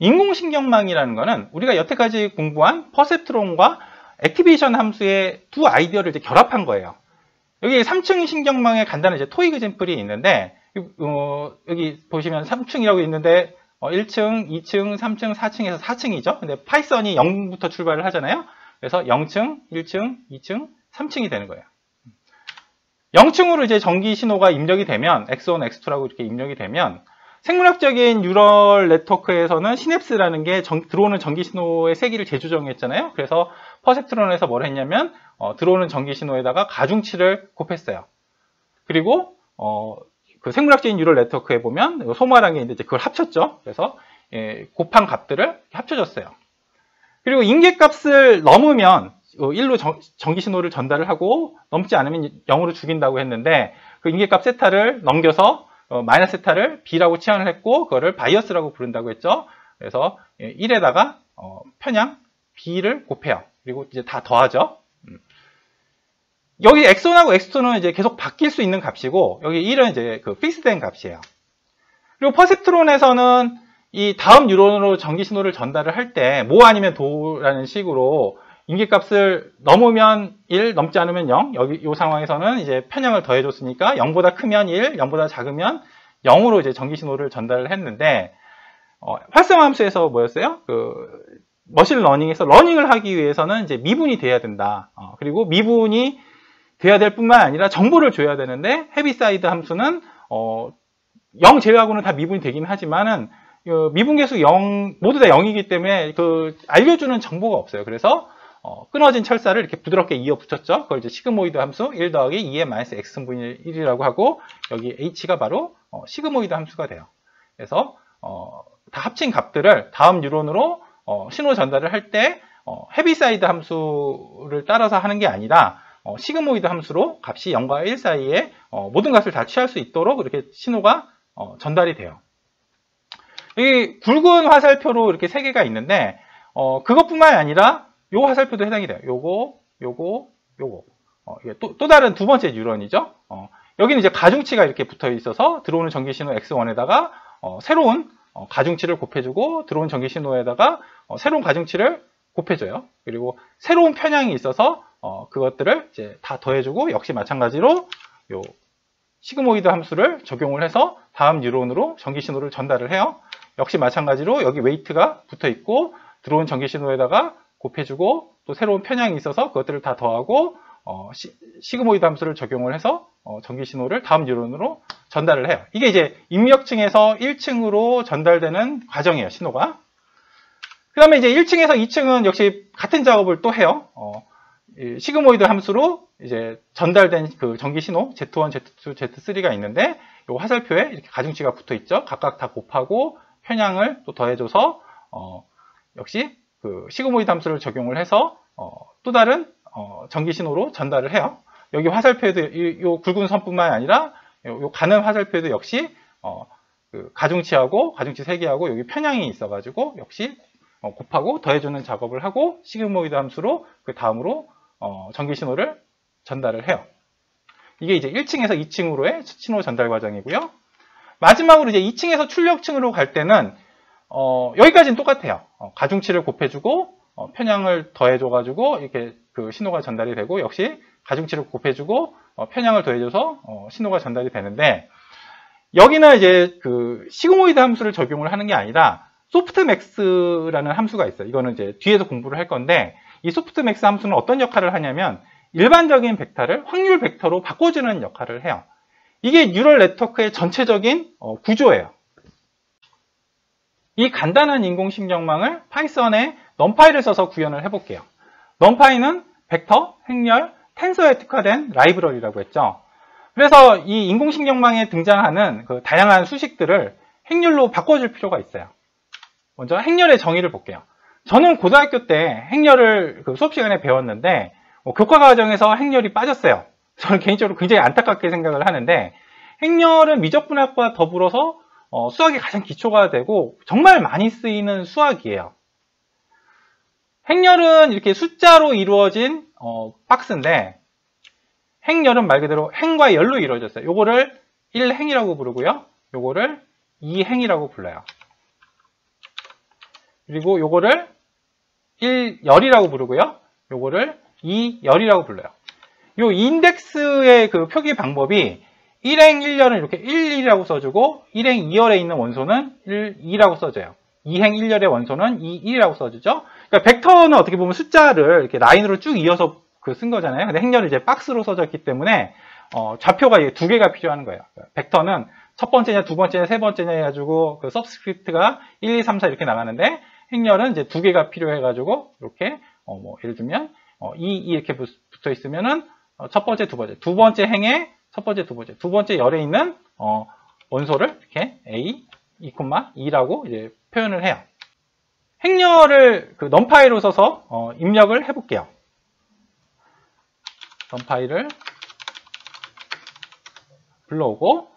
인공신경망이라는 거는 우리가 여태까지 공부한 퍼셉트론과 액티베이션 함수의 두 아이디어를 이제 결합한 거예요. 여기 3층 신경망에 간단한 이제 토익 샘플이 있는데, 여기 보시면 3층이라고 있는데, 1층, 2층, 3층, 4층에서 4층이죠. 근데 파이썬이 0부터 출발을 하잖아요. 그래서 0층, 1층, 2층, 3층이 되는 거예요. 0층으로 이제 전기 신호가 입력이 되면, X1, X2라고 이렇게 입력이 되면, 생물학적인 뉴럴 네트워크에서는 시냅스라는 게 들어오는 전기 신호의 세기를 재조정했잖아요. 그래서 퍼셉트론에서 뭘 했냐면 들어오는 전기 신호에다가 가중치를 곱했어요. 그리고 그 생물학적인 뉴럴 네트워크에 보면 소모라는 게 있는데 그걸 합쳤죠. 그래서 곱한 값들을 합쳐줬어요. 그리고 인계값을 넘으면 1로 전기 신호를 전달을 하고 넘지 않으면 0으로 죽인다고 했는데 그 인계값 세타를 넘겨서 마이너스 세타를 B라고 치환을 했고 그거를 바이어스라고 부른다고 했죠. 그래서 1에다가 편향 B를 곱해요. 그리고 이제 다 더하죠. 여기 X1하고 X2는 이제 계속 바뀔 수 있는 값이고 여기 1은 이제 그 픽스된 값이에요. 그리고 퍼셉트론에서는 이 다음 뉴런으로 전기 신호를 전달을 할 때 모 아니면 도라는 식으로 인계값을 넘으면 1, 넘지 않으면 0. 여기 이 상황에서는 이제 편향을 더해줬으니까 0보다 크면 1, 0보다 작으면 0으로 이제 전기 신호를 전달을 했는데 활성화 함수에서 뭐였어요? 머신러닝에서 러닝을 하기 위해서는 이제 미분이 돼야 된다. 그리고 미분이 돼야 될 뿐만 아니라 정보를 줘야 되는데 헤비사이드 함수는 0 제외하고는 다 미분이 되긴 하지만은 미분계수 0 모두 다 0이기 때문에 알려주는 정보가 없어요. 그래서 끊어진 철사를 이렇게 부드럽게 이어 붙였죠. 그걸 이제 시그모이드 함수 1 더하기 2의 마이너스 x분의 1이라고 하고 여기 h가 바로 시그모이드 함수가 돼요. 그래서 다 합친 값들을 다음 뉴런으로 신호 전달을 할 때 헤비사이드 함수를 따라서 하는 게 아니라 시그모이드 함수로 값이 0과 1 사이에 모든 값을 다 취할 수 있도록 이렇게 신호가 전달이 돼요. 여기 굵은 화살표로 이렇게 3개가 있는데 그것뿐만 아니라 요 화살표도 해당이 돼요. 요거. 이게 또 다른 두 번째 뉴런이죠. 여기는 이제 가중치가 이렇게 붙어 있어서 들어오는 전기 신호 X1에다가 새로운 가중치를 곱해주고 들어온 전기 신호에다가 새로운 가중치를 곱해줘요. 그리고 새로운 편향이 있어서 그것들을 이제 다 더해주고 역시 마찬가지로 요 시그모이드 함수를 적용을 해서 다음 뉴런으로 전기 신호를 전달을 해요. 역시 마찬가지로 여기 웨이트가 붙어 있고 들어온 전기 신호에다가 곱해주고 또 새로운 편향이 있어서 그것들을 다 더하고 시그모이드 함수를 적용을 해서 전기 신호를 다음 뉴런으로 전달을 해요. 이게 이제 입력층에서 1층으로 전달되는 과정이에요. 신호가. 그 다음에 이제 1층에서 2층은 역시 같은 작업을 또 해요. 시그모이드 함수로 이제 전달된 그 전기 신호 Z1, Z2, Z3가 있는데 이 화살표에 이렇게 가중치가 붙어 있죠. 각각 다 곱하고 편향을 또 더해줘서 역시 그 시그모이드 함수를 적용을 해서 또 다른 전기 신호로 전달을 해요. 여기 화살표에도 이 굵은 선뿐만 아니라 요 가는 화살표에도 역시 그 가중치하고 가중치 세기하고 여기 편향이 있어가지고 역시 곱하고 더해주는 작업을 하고 시그모이드 함수로 그 다음으로 전기 신호를 전달을 해요. 이게 이제 1층에서 2층으로의 신호 전달 과정이고요. 마지막으로 이제 2층에서 출력층으로 갈 때는 여기까지는 똑같아요. 가중치를 곱해주고 편향을 더해줘가지고 이렇게 그 신호가 전달이 되고 역시 가중치를 곱해주고 편향을 더해줘서 신호가 전달이 되는데 여기는 이제 그 시그모이드 함수를 적용을 하는 게 아니라 소프트맥스라는 함수가 있어요. 이거는 이제 뒤에서 공부를 할 건데 이 소프트맥스 함수는 어떤 역할을 하냐면 일반적인 벡터를 확률 벡터로 바꿔주는 역할을 해요. 이게 뉴럴 네트워크의 전체적인 구조예요. 이 간단한 인공신경망을 파이썬에 numPy를 써서 구현을 해볼게요. numPy는 벡터, 행렬, 텐서에 특화된 라이브러리라고 했죠. 그래서 이 인공신경망에 등장하는 그 다양한 수식들을 행렬로 바꿔줄 필요가 있어요. 먼저 행렬의 정의를 볼게요. 저는 고등학교 때 행렬을 그 수업 시간에 배웠는데 교과 과정에서 행렬이 빠졌어요. 저는 개인적으로 굉장히 안타깝게 생각을 하는데 행렬은 미적분학과 더불어서 수학이 가장 기초가 되고 정말 많이 쓰이는 수학이에요. 행렬은 이렇게 숫자로 이루어진 박스인데 행렬은 말 그대로 행과 열로 이루어졌어요. 요거를 1행이라고 부르고요. 요거를 2행이라고 불러요. 그리고 요거를 1열이라고 부르고요. 요거를 2열이라고 불러요. 요 인덱스의 그 표기 방법이 1행 1열은 이렇게 1,2라고 써주고 1행 2열에 있는 원소는 1, 2라고 써져요. 2행 1열의 원소는 2, 1이라고 써주죠. 그러니까 벡터는 어떻게 보면 숫자를 이렇게 라인으로 쭉 이어서 쓴 거잖아요. 근데 행렬은 이제 박스로 써졌기 때문에 좌표가 두 개가 필요한 거예요. 벡터는 첫 번째냐, 두 번째냐, 세 번째냐 해가지고 그 서브스크립트가 1, 2, 3, 4 이렇게 나가는데 행렬은 이제 두 개가 필요해가지고 이렇게 뭐 예를 들면 2 이렇게 붙어 있으면은 첫 번째, 두 번째 행에 첫 번째, 두 번째 열에 있는 원소를 이렇게 A, 2,2라고 이제 표현을 해요. 행렬을 그 num파이로 써서 입력을 해볼게요. num파이를 불러오고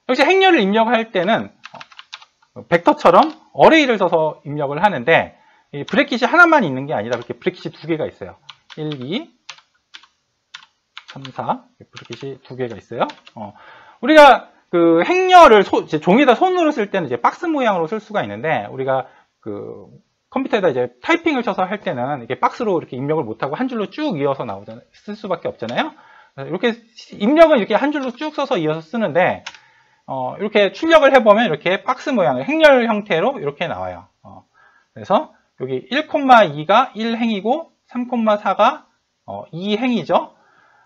역시 행렬을 입력할 때는 벡터처럼 어레이를 써서 입력을 하는데 이 브래킷이 하나만 있는 게 아니라 이렇게 브래킷이 두 개가 있어요. 1, 2, 3, 4 브래킷이 두 개가 있어요. 우리가 그 행렬을 종이에다 손으로 쓸 때는 이제 박스 모양으로 쓸 수가 있는데 우리가 그 컴퓨터에다 이제 타이핑을 쳐서 할 때는 이게 박스로 이렇게 입력을 못하고 한 줄로 쭉 이어서 나오잖아요. 쓸 수밖에 없잖아요. 이렇게 입력은 이렇게 한 줄로 쭉 써서 이어서 쓰는데 이렇게 출력을 해보면 이렇게 박스 모양의 행렬 형태로 이렇게 나와요. 그래서 여기 1,2가 1행이고 3,4가 2행이죠.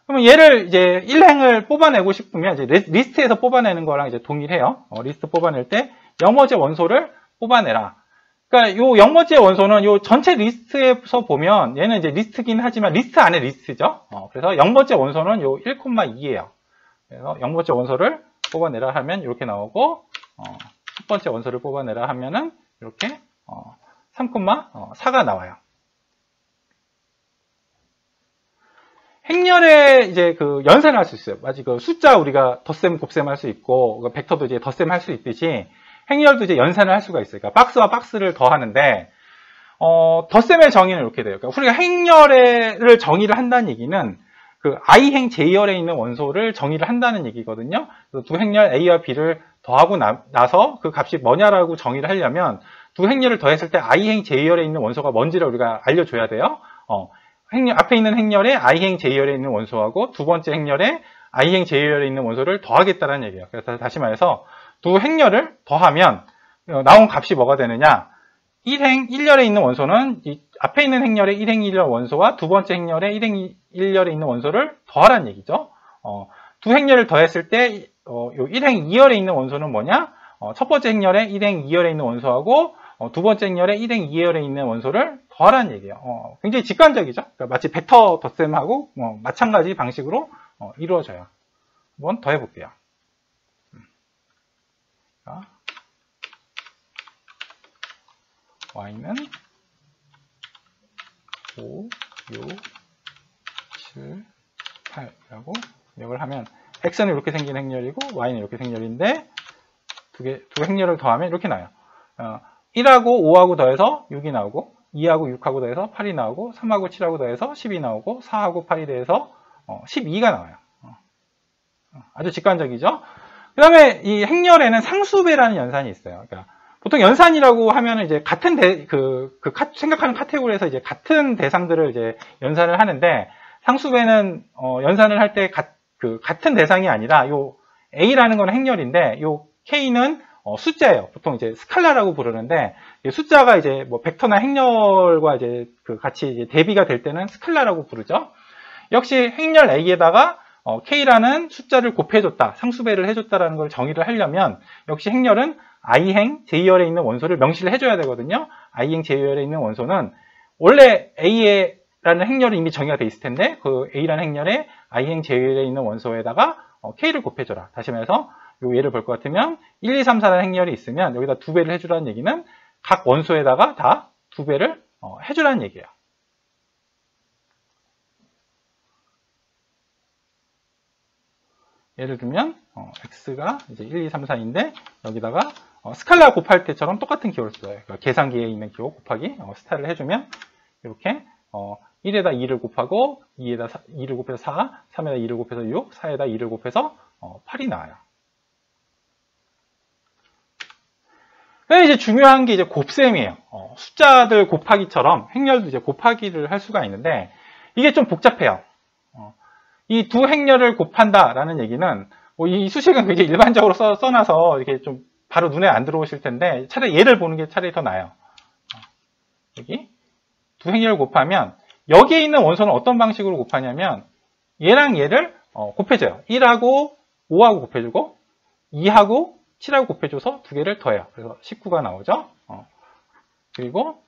그러면 얘를 이제 1행을 뽑아내고 싶으면 이제 리스트에서 뽑아내는 거랑 이제 동일해요. 리스트 뽑아낼 때 영어제 원소를 뽑아내라. 그러니까 요 영어제 원소는 요 전체 리스트에서 보면 얘는 이제 리스트긴 하지만 리스트 안에 리스트죠. 그래서 영어제 원소는 요 1,2예요. 그래서 영어제 원소를 뽑아내라 하면 이렇게 나오고 첫 번째 원소를 뽑아내라 하면은 이렇게 3,4가 나와요. 행렬에 이제 그 연산을 할 수 있어요. 마치 그 숫자 우리가 덧셈, 곱셈 할 수 있고, 벡터도 이제 덧셈 할 수 있듯이 행렬도 이제 연산을 할 수가 있어요. 그러니까 박스와 박스를 더하는데, 덧셈의 정의는 이렇게 돼요. 그러니까 우리가 행렬을 정의를 한다는 얘기는 그 i행 j열에 있는 원소를 정의를 한다는 얘기거든요. 그래서 두 행렬 A와 B를 더하고 나서 그 값이 뭐냐라고 정의를 하려면 두 행렬을 더했을 때 i행 j열에 있는 원소가 뭔지를 우리가 알려줘야 돼요. 앞에 있는 행렬에 i행 j열에 있는 원소하고 두 번째 행렬에 i행 j열에 있는 원소를 더하겠다는 얘기예요. 그래서 다시 말해서 두 행렬을 더하면 나온 값이 뭐가 되느냐? 1행 1열에 있는 원소는 이 앞에 있는 행렬의 1행 1열 원소와 두 번째 행렬의 1행 1열에 있는 원소를 더하라는 얘기죠. 두 행렬을 더했을 때 요 1행 2열에 있는 원소는 뭐냐? 첫 번째 행렬의 1행 2열에 있는 원소하고 두 번째 행렬의 1행 2열에 있는 원소를 더하라는 얘기예요. 굉장히 직관적이죠. 그러니까 마치 벡터 덧셈하고 마찬가지 방식으로 이루어져요. 한번 더 해볼게요. 자, y는 5, 6, 7, 8이라고 입력을 하면 x는 이렇게 생긴 행렬이고 y는 이렇게 생렬인데 두 행렬을 더하면 이렇게 나와요. 1하고 5하고 더해서 6이 나오고 2하고 6하고 더해서 8이 나오고 3하고 7하고 더해서 10이 나오고 4하고 8이 더해서 12가 나와요. 아주 직관적이죠. 그 다음에 이 행렬에는 상수배라는 연산이 있어요. 그러니까 보통 연산이라고 하면 이제 같은 생각하는 카테고리에서 이제 같은 대상들을 이제 연산을 하는데 상수배는 연산을 할 때 같은 대상이 아니라 요 A라는 건 행렬인데 요 K는 숫자예요. 보통 이제 스칼라라고 부르는데 숫자가 이제 뭐 벡터나 행렬과 이제 같이 이제 대비가 될 때는 스칼라라고 부르죠. 역시 행렬 A에다가 K라는 숫자를 곱해줬다, 상수배를 해줬다라는 걸 정의를 하려면 역시 행렬은 i행 j열에 있는 원소를 명시를 해줘야 되거든요. i행 j열에 있는 원소는 원래 A라는 행렬이 이미 정의가 돼 있을 텐데 그 A라는 행렬에 i행 j열에 있는 원소에다가 K를 곱해줘라. 다시 말해서 요 예를 볼 것 같으면 1, 2, 3, 4라는 행렬이 있으면 여기다 2배를 해주라는 얘기는 각 원소에다가 다 2배를 해주라는 얘기예요. 예를 들면 x가 이제 1, 2, 3, 4인데 여기다가 스칼라 곱할 때처럼 똑같은 기호를 써요. 그러니까 계산기에 있는 기호 곱하기 스타를 해주면 이렇게 1에다 2를 곱하고 2에다 2를 곱해서 4, 3에다 2를 곱해서 6, 4에다 2를 곱해서 8이 나와요. 그런데 이제 중요한 게 이제 곱셈이에요. 숫자들 곱하기처럼 행렬도 이제 곱하기를 할 수가 있는데 이게 좀 복잡해요. 이 두 행렬을 곱한다라는 얘기는 뭐 이 수식은 굉장히 일반적으로 써놔서 이렇게 좀 바로 눈에 안 들어오실 텐데 차라리 얘를 보는 게 차라리 더 나아요. 여기 두 행렬을 곱하면 여기에 있는 원소는 어떤 방식으로 곱하냐면 얘랑 얘를 곱해줘요. 1하고 5하고 곱해주고 2하고 7하고 곱해줘서 두 개를 더해요. 그래서 19가 나오죠. 그리고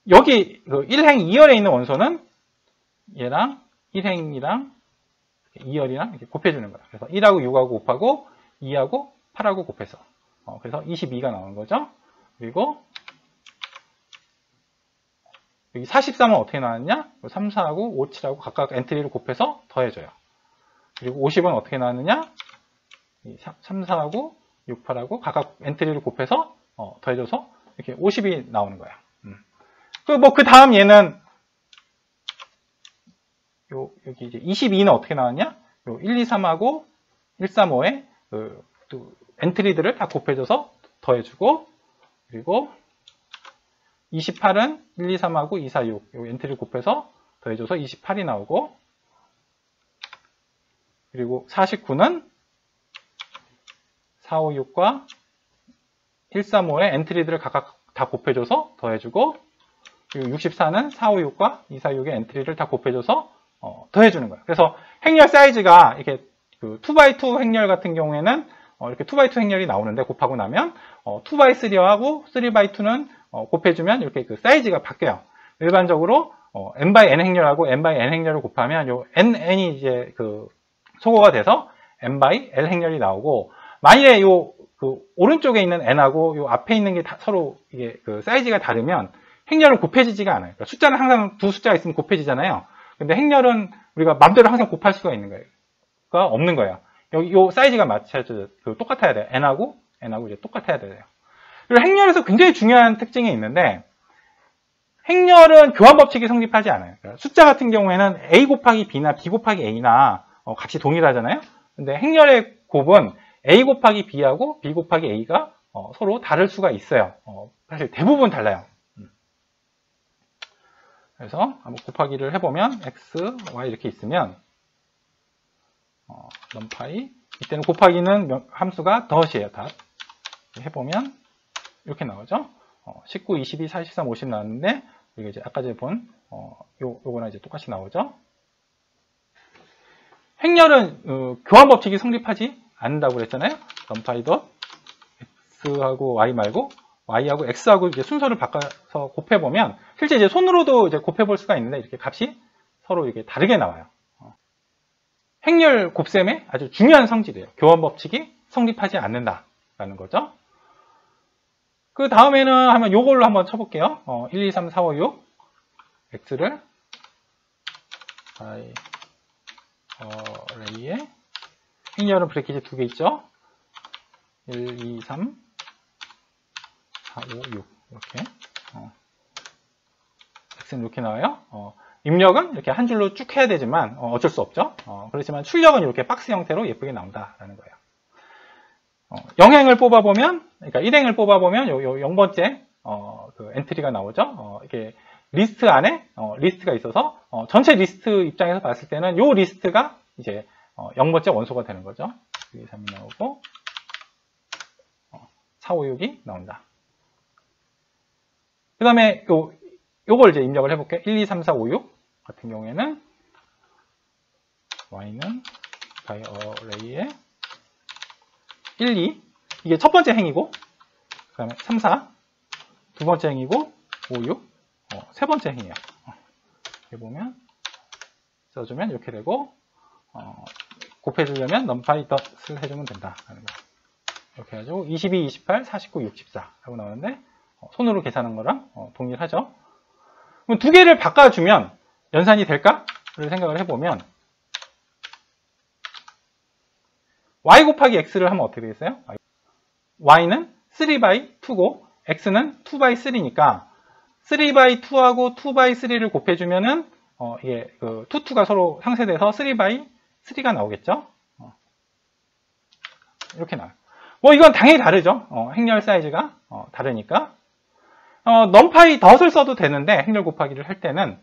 여기 1행 2열에 있는 원소는 얘랑 1행이랑 2열이랑 이렇게 곱해주는 거예요. 그래서 1하고 6하고 곱하고 2하고 8하고 곱해서 그래서 22가 나오는 거죠. 그리고 여기 43은 어떻게 나왔냐? 3, 4하고 5, 7하고 각각 엔트리를 곱해서 더해줘요. 그리고 50은 어떻게 나왔느냐? 3, 4하고 6, 8하고 각각 엔트리를 곱해서 더해줘서 이렇게 50이 나오는 거야. 그 다음 얘는 여기 이제 22는 어떻게 나왔냐? 1, 2, 3하고 1, 3, 5에 엔트리들을 다 곱해줘서 더해주고, 그리고 28은 1, 2, 3하고 2, 4, 6 요 엔트리를 곱해서 더해줘서 28이 나오고, 그리고 49는 4, 5, 6과 1, 3, 5의 엔트리들을 각각 다 곱해줘서 더해주고, 그리고 64는 4, 5, 6과 2, 4, 6의 엔트리를 다 곱해줘서 더해주는 거예요. 그래서 행렬 사이즈가 이렇게 2x2 행렬 같은 경우에는 이렇게 2x2 행렬이 나오는데 곱하고 나면 2x3하고 3x2는 곱해주면 이렇게 그 사이즈가 바뀌어요. 일반적으로 n/n 행렬하고 n/n 행렬을 곱하면 요 n이 이제 그 소거가 돼서 n/l 행렬이 나오고, 만일에 그 오른쪽에 있는 n하고 요 앞에 있는 게 서로 이게 그 사이즈가 다르면 행렬은 곱해지지가 않아요. 그러니까 숫자는 항상 두 숫자가 있으면 곱해지잖아요. 근데 행렬은 우리가 맘대로 항상 곱할 수가 있는 거예요. 없는 거예요. 여기 요 사이즈가 맞춰져 똑같아야 돼요. n하고 이제 똑같아야 돼요. 그리고 행렬에서 굉장히 중요한 특징이 있는데, 행렬은 교환 법칙이 성립하지 않아요. 그러니까 숫자 같은 경우에는 a 곱하기 b나 b 곱하기 a나 값이 동일하잖아요. 근데 행렬의 곱은 a 곱하기 b하고 b 곱하기 a가 서로 다를 수가 있어요. 사실 대부분 달라요. 그래서 한번 곱하기를 해보면 x, y 이렇게 있으면 numPy, 이때는 곱하기는 함수가 덧이에요. 덧. 해보면 이렇게 나오죠. 19, 22, 43, 50 나왔는데, 이게 이제 아까 전에 본 요거랑 이제 똑같이 나오죠. 행렬은 교환 법칙이 성립하지 않는다고 그랬잖아요. numPy x하고 y 말고 y하고 x하고 이제 순서를 바꿔서 곱해보면 실제 이제 손으로도 이제 곱해볼 수가 있는데 이렇게 값이 서로 이게 다르게 나와요. 행렬 곱셈의 아주 중요한 성질이에요. 교환 법칙이 성립하지 않는다라는 거죠. 그 다음에는 한번 요걸로 한번 쳐볼게요. 1, 2, 3, 4, 5, 6 x를 y array에 행렬은 브래킷이 두 개 있죠. 1, 2, 3, 4, 5, 6 이렇게 x는 이렇게 나와요. 입력은 이렇게 한 줄로 쭉 해야 되지만 어쩔 수 없죠. 그렇지만 출력은 이렇게 박스 형태로 예쁘게 나온다라는 거예요. 0행을 뽑아보면, 그러니까 1행을 뽑아보면 요 0번째 그 엔트리가 나오죠. 이렇게 리스트 안에 리스트가 있어서 전체 리스트 입장에서 봤을 때는 요 리스트가 이제 0번째 원소가 되는 거죠. 2, 3이 나오고 4, 5, 6이 나온다. 그 다음에 요걸 이제 입력을 해볼게요. 1, 2, 3, 4, 5, 6 같은 경우에는 y는 by array에 1, 2 이게 첫 번째 행이고, 그 다음에 3, 4 두 번째 행이고, 5, 6 세 번째 행이에요. 이렇게 보면 써주면 이렇게 되고, 곱해주려면 numPy 덧을 해주면 된다라는 거. 이렇게 해가지고 22, 28, 49, 64 하고 나오는데 손으로 계산한 거랑 동일하죠. 그럼 두 개를 바꿔주면 연산이 될까를 생각을 해보면 y 곱하기 x를 하면 어떻게 되겠어요? y는 3/2고 x는 2/3니까 3/2하고 2/3를 곱해주면은 이게 그 2가 서로 상쇄돼서 3/3가 나오겠죠. 이렇게 나와요. 뭐 이건 당연히 다르죠. 행렬 사이즈가 다르니까. 넘파이 덧을 써도 되는데 행렬 곱하기를 할 때는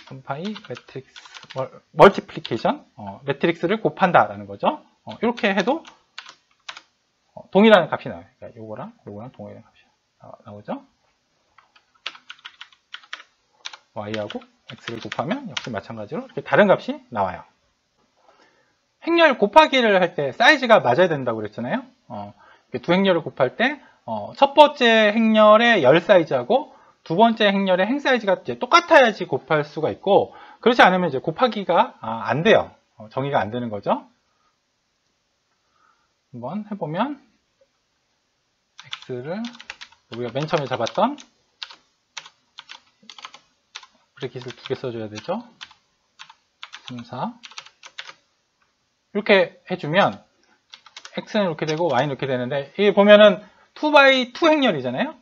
넘파이 매트릭스 멀티플리케이션 매트릭스를 곱한다라는 거죠. 이렇게 해도 동일한 값이 나와요. 그러니까 요거랑 동일한 값이 나오죠. y하고 x를 곱하면 역시 마찬가지로 이렇게 다른 값이 나와요. 행렬 곱하기를 할 때 사이즈가 맞아야 된다고 그랬잖아요. 두 행렬을 곱할 때 첫 번째 행렬의 열 사이즈하고 두 번째 행렬의 행 사이즈가 이제 똑같아야지 곱할 수가 있고, 그렇지 않으면 이제 곱하기가 안 돼요. 정의가 안 되는 거죠. 한번 해보면 x를 우리가 맨 처음에 잡았던 브래킷을 2개 써줘야 되죠. 3, 4 이렇게 해주면 x는 이렇게 되고 y는 이렇게 되는데, 이게 보면은 2x2 행렬이잖아요.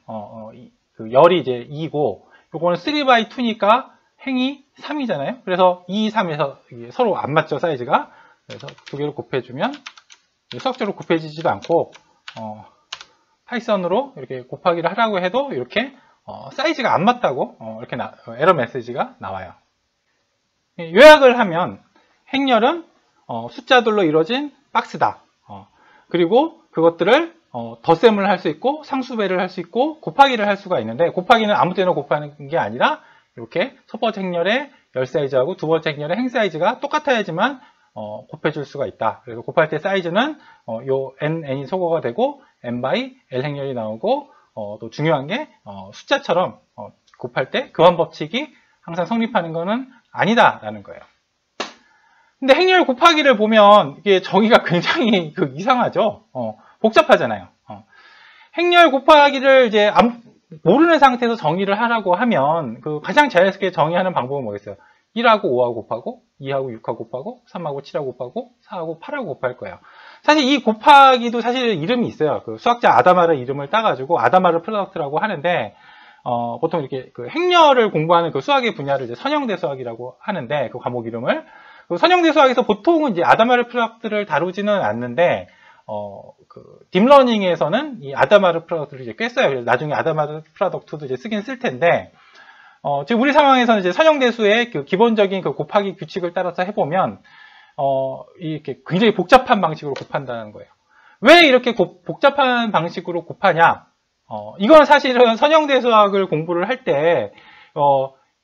그 열이 이제 2고 요거는 3x2니까 행이 3이잖아요. 그래서 2, 3에서 서로 안 맞죠, 사이즈가. 그래서 두 개를 곱해주면 수학적으로 곱해지지도 않고 파이썬으로 이렇게 곱하기를 하라고 해도 이렇게 사이즈가 안 맞다고 이렇게 에러 메시지가 나와요. 요약을 하면 행렬은 숫자들로 이루어진 박스다. 그리고 그것들을 덧셈을 할 수 있고 상수배를 할 수 있고 곱하기를 할 수가 있는데, 곱하기는 아무 때나 곱하는 게 아니라 이렇게 첫 번째 행렬의 열 사이즈하고 두 번째 행렬의 행 사이즈가 똑같아야지만 곱해줄 수가 있다. 그래서 곱할 때 사이즈는 요 n이 소거가 되고 n by l 행렬이 나오고, 또 중요한 게 숫자처럼 곱할 때 교환 법칙이 항상 성립하는 것은 아니다라는 거예요. 근데 행렬 곱하기를 보면 이게 정의가 굉장히 이상하죠. 복잡하잖아요. 행렬 곱하기를 이제 모르는 상태에서 정의를 하라고 하면 가장 자연스럽게 정의하는 방법은 뭐겠어요? 1하고 5하고 곱하고 2하고 6하고 곱하고 3하고 7하고 곱하고 4하고 8하고 곱할 거예요. 사실 이 곱하기도 사실 이름이 있어요. 수학자 아다마르 이름을 따가지고 아다마르 프로덕트라고 하는데, 보통 이렇게 행렬을 공부하는 수학의 분야를 이제 선형대 수학이라고 하는데, 그 과목 이름을 선형대 수학에서 보통은 이제 아다마르 프로덕트를 다루지는 않는데, 딥러닝에서는 이 아다마르 프로덕트를 이제 꽤 써요. 그래서 나중에 아다마르 프로덕트도 이제 쓰긴 쓸 텐데, 지금 우리 상황에서는 이제 선형대수의 기본적인 곱하기 규칙을 따라서 해보면, 이렇게 굉장히 복잡한 방식으로 곱한다는 거예요. 왜 이렇게 복잡한 방식으로 곱하냐? 이건 사실은 선형대 수학을 공부를 할 때,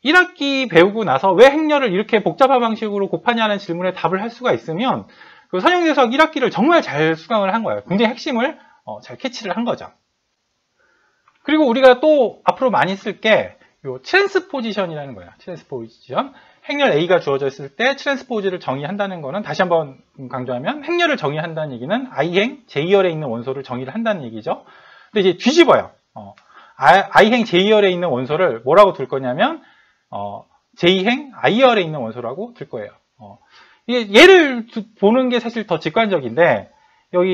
1학기 배우고 나서 왜 행렬을 이렇게 복잡한 방식으로 곱하냐는 질문에 답을 할 수가 있으면, 선형대 수학 1학기를 정말 잘 수강을 한 거예요. 굉장히 핵심을 잘 캐치를 한 거죠. 그리고 우리가 또 앞으로 많이 쓸 게 트랜스포지션이라는 거예요. 트랜스포지션. 행렬 A가 주어져 있을 때 트랜스포즈를 정의한다는 거는, 다시 한번 강조하면 행렬을 정의한다는 얘기는 I행 J열에 있는 원소를 정의를 한다는 얘기죠. 근데 이제 뒤집어요. I행 J열에 있는 원소를 뭐라고 둘 거냐면 J행 I열에 있는 원소라고 둘 거예요. 얘를 보는 게 사실 더 직관적인데, 여기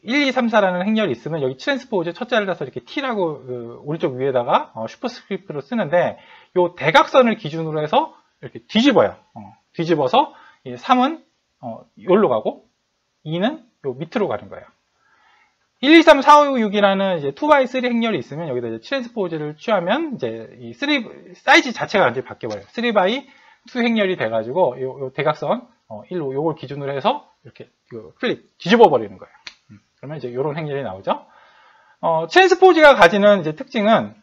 1, 2, 3, 4라는 행렬이 있으면 여기 트랜스포즈 첫 자를 따서 이렇게 T라고 오른쪽 위에다가 슈퍼스크립트로 쓰는데, 요 대각선을 기준으로 해서 이렇게 뒤집어요. 뒤집어서 3은 여기로 가고 2는 요 밑으로 가는 거예요. 1, 2, 3, 4, 5, 6이라는 이제 2x3 행렬이 있으면 여기다 이제 트랜스포즈를 취하면 이제 이 사이즈 자체가 완전히 바뀌어버려요. 3x2 행렬이 돼가지고 요 대각선 1로 요걸 기준으로 해서 이렇게 플립 뒤집어 버리는 거예요. 그러면 이제 요런 행렬이 나오죠. 트랜스포즈가 가지는 이제 특징은,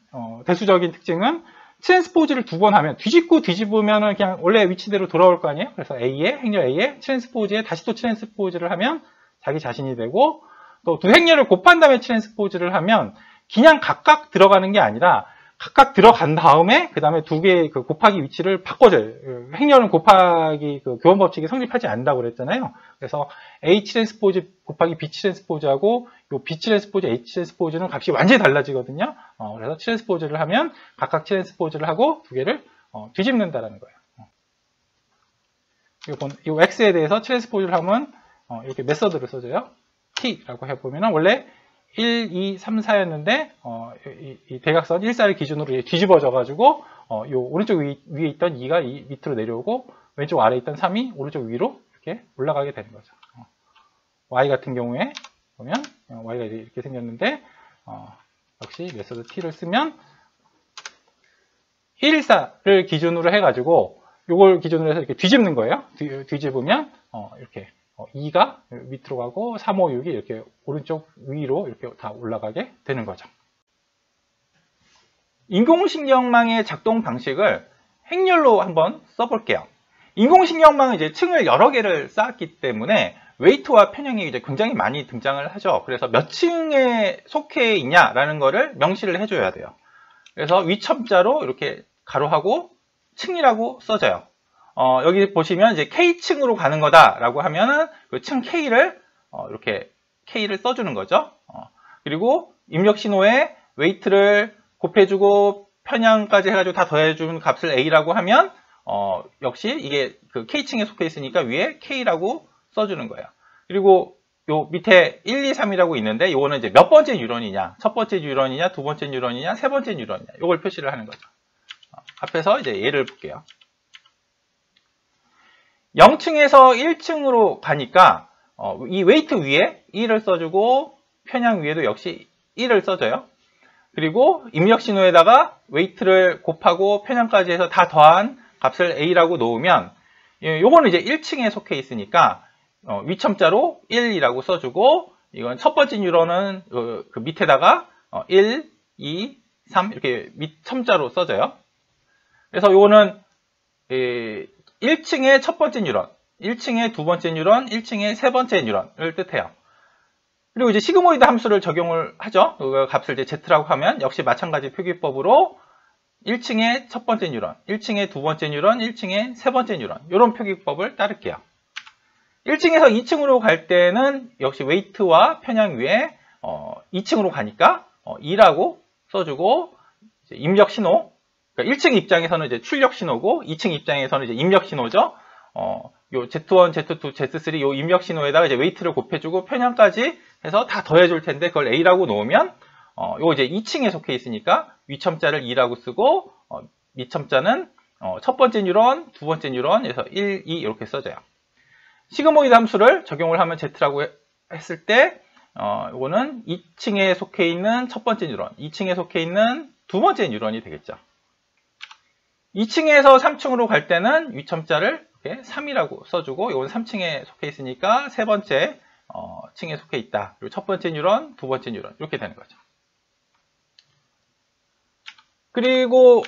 대수적인 특징은 트랜스포즈를 두 번 하면 뒤집으면은 그냥 원래 위치대로 돌아올 거 아니에요. 그래서 행렬 A에 트랜스포즈에 다시 또 트랜스포즈를 하면 자기 자신이 되고, 또 두 행렬을 곱한 다음에 트랜스포즈를 하면 그냥 각각 들어가는 게 아니라 각각 들어간 다음에 그 다음에 두 개의 곱하기 위치를 바꿔줘요. 행렬은 곱하기 교환 법칙이 성립하지 않는다고 그랬잖아요. 그래서 A 트랜스포즈 곱하기 B 트랜스포즈하고 요 B 트랜스포즈, A 트랜스포즈는 값이 완전히 달라지거든요. 그래서 트랜스포즈를 하면 각각 트랜스포즈를 하고 두 개를 뒤집는다라는 거예요. 이 X에 대해서 트랜스포즈를 하면 이렇게 메서드를 써줘요. T라고 해보면 원래 1, 2, 3, 4였는데 이 대각선 1, 4를 기준으로 뒤집어져 가지고 요 오른쪽 위에 있던 2가 밑으로 내려오고, 왼쪽 아래에 있던 3이 오른쪽 위로 이렇게 올라가게 되는 거죠. Y 같은 경우에 보면 y가 이렇게 생겼는데 역시 메소드 t를 쓰면 114를 기준으로 해가지고 요걸 기준으로 해서 이렇게 뒤집는 거예요. 뒤집으면 이렇게 2가 밑으로 가고 3, 5, 6이 이렇게 오른쪽 위로 이렇게 다 올라가게 되는 거죠. 인공신경망의 작동 방식을 행렬로 한번 써볼게요. 인공신경망은 이제 층을 여러 개를 쌓았기 때문에 웨이트와 편향이 이제 굉장히 많이 등장을 하죠. 그래서 몇 층에 속해 있냐라는 거를 명시를 해줘야 돼요. 그래서 위첨자로 이렇게 가로하고 층이라고 써져요. 여기 보시면 이제 K층으로 가는 거다라고 하면은 그 층 K를 이렇게 K를 써주는 거죠. 그리고 입력 신호에 웨이트를 곱해주고 편향까지 해가지고 다 더해주는 값을 A라고 하면 역시 이게 그 K층에 속해 있으니까 위에 K라고 써주는 거예요. 그리고 요 밑에 1, 2, 3이라고 있는데 요거는 이제 몇 번째 뉴런이냐, 첫 번째 뉴런이냐, 두 번째 뉴런이냐, 세 번째 뉴런이냐, 요걸 표시를 하는 거죠. 앞에서 이제 예를 볼게요. 0층에서 1층으로 가니까 이 웨이트 위에 1을 써주고 편향 위에도 역시 1을 써줘요. 그리고 입력 신호에다가 웨이트를 곱하고 편향까지 해서 다 더한 값을 A라고 놓으면 요거는 이제 1층에 속해 있으니까 위첨자로 1이라고 써주고 이건 첫 번째 뉴런은 그 밑에다가 1, 2, 3 이렇게 밑첨자로 써져요. 그래서 요거는 1층의 첫 번째 뉴런, 1층의 두 번째 뉴런, 1층의 세 번째 뉴런을 뜻해요. 그리고 이제 시그모이드 함수를 적용을 하죠. 그 값을 이제 z라고 하면 역시 마찬가지 표기법으로 1층의 첫 번째 뉴런, 1층의 두 번째 뉴런, 1층의 세 번째 뉴런 이런 표기법을 따를게요. 1층에서 2층으로 갈 때는 역시 웨이트와 편향 위에 2층으로 가니까 2라고 써주고 이제 입력 신호, 그러니까 1층 입장에서는 이제 출력 신호고 2층 입장에서는 이제 입력 신호죠. 요 Z1, Z2, Z3 요 입력 신호에다가 이제 웨이트를 곱해주고 편향까지 해서 다 더해줄 텐데 그걸 A라고 놓으면 요 이제 2층에 속해 있으니까 위첨자를 2라고 쓰고 밑첨자는 첫 번째 뉴런, 두 번째 뉴런에서 1, 2 이렇게 써져요. 시그모이드 함수를 적용을 하면 Z라고 했을 때 이거는 2층에 속해 있는 첫 번째 뉴런, 2층에 속해 있는 두 번째 뉴런이 되겠죠. 2층에서 3층으로 갈 때는 위첨자를 이렇게 3이라고 써주고 이건 3층에 속해 있으니까 세 번째 층에 속해 있다. 그리고 첫 번째 뉴런, 두 번째 뉴런 이렇게 되는 거죠. 그리고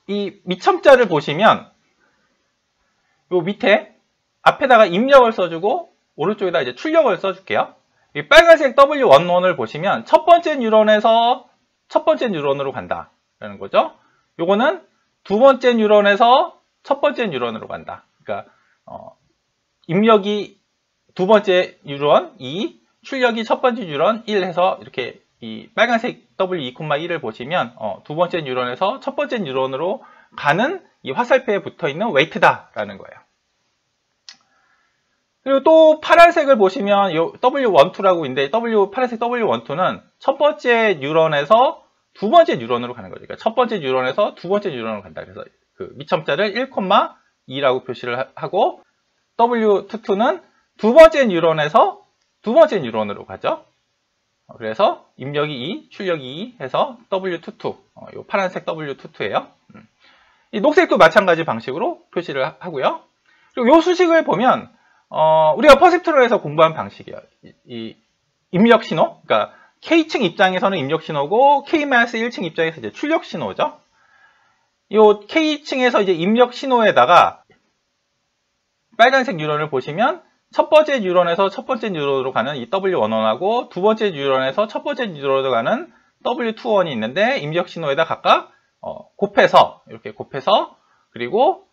이 밑첨자를 보시면 요 밑에 앞에다가 입력을 써주고 오른쪽에다 이제 출력을 써줄게요. 이 빨간색 W11을 보시면 첫 번째 뉴런에서 첫 번째 뉴런으로 간다라는 거죠. 요거는 두 번째 뉴런에서 첫 번째 뉴런으로 간다. 그러니까 입력이 두 번째 뉴런 2, 출력이 첫 번째 뉴런 1 해서 이렇게 이 빨간색 W2,1을 보시면 두 번째 뉴런에서 첫 번째 뉴런으로 가는 이 화살표에 붙어 있는 웨이트다라는 거예요. 그리고 또 파란색을 보시면 요 W12라고 있는데 파란색 W12는 첫 번째 뉴런에서 두 번째 뉴런으로 가는 거죠. 그러니까 첫 번째 뉴런에서 두 번째 뉴런으로 간다. 그래서 그 밑첨자를 1,2라고 표시를 하고 W22는 두 번째 뉴런에서 두 번째 뉴런으로 가죠. 그래서 입력이 2, 출력이 2 해서 W22, 요 파란색 W22예요. 이 녹색도 마찬가지 방식으로 표시를 하고요. 그리고 요 수식을 보면 우리가 퍼셉트론에서 공부한 방식이에요. 이 입력 신호, 그러니까 K층 입장에서는 입력 신호고 K-1층 입장에서 이제 출력 신호죠. 이 K층에서 이제 입력 신호에다가 빨간색 뉴런을 보시면 첫 번째 뉴런에서 첫 번째 뉴런으로 가는 이 W11하고 두 번째 뉴런에서 첫 번째 뉴런으로 가는 W21이 있는데 입력 신호에다 각각 곱해서 이렇게 곱해서 그리고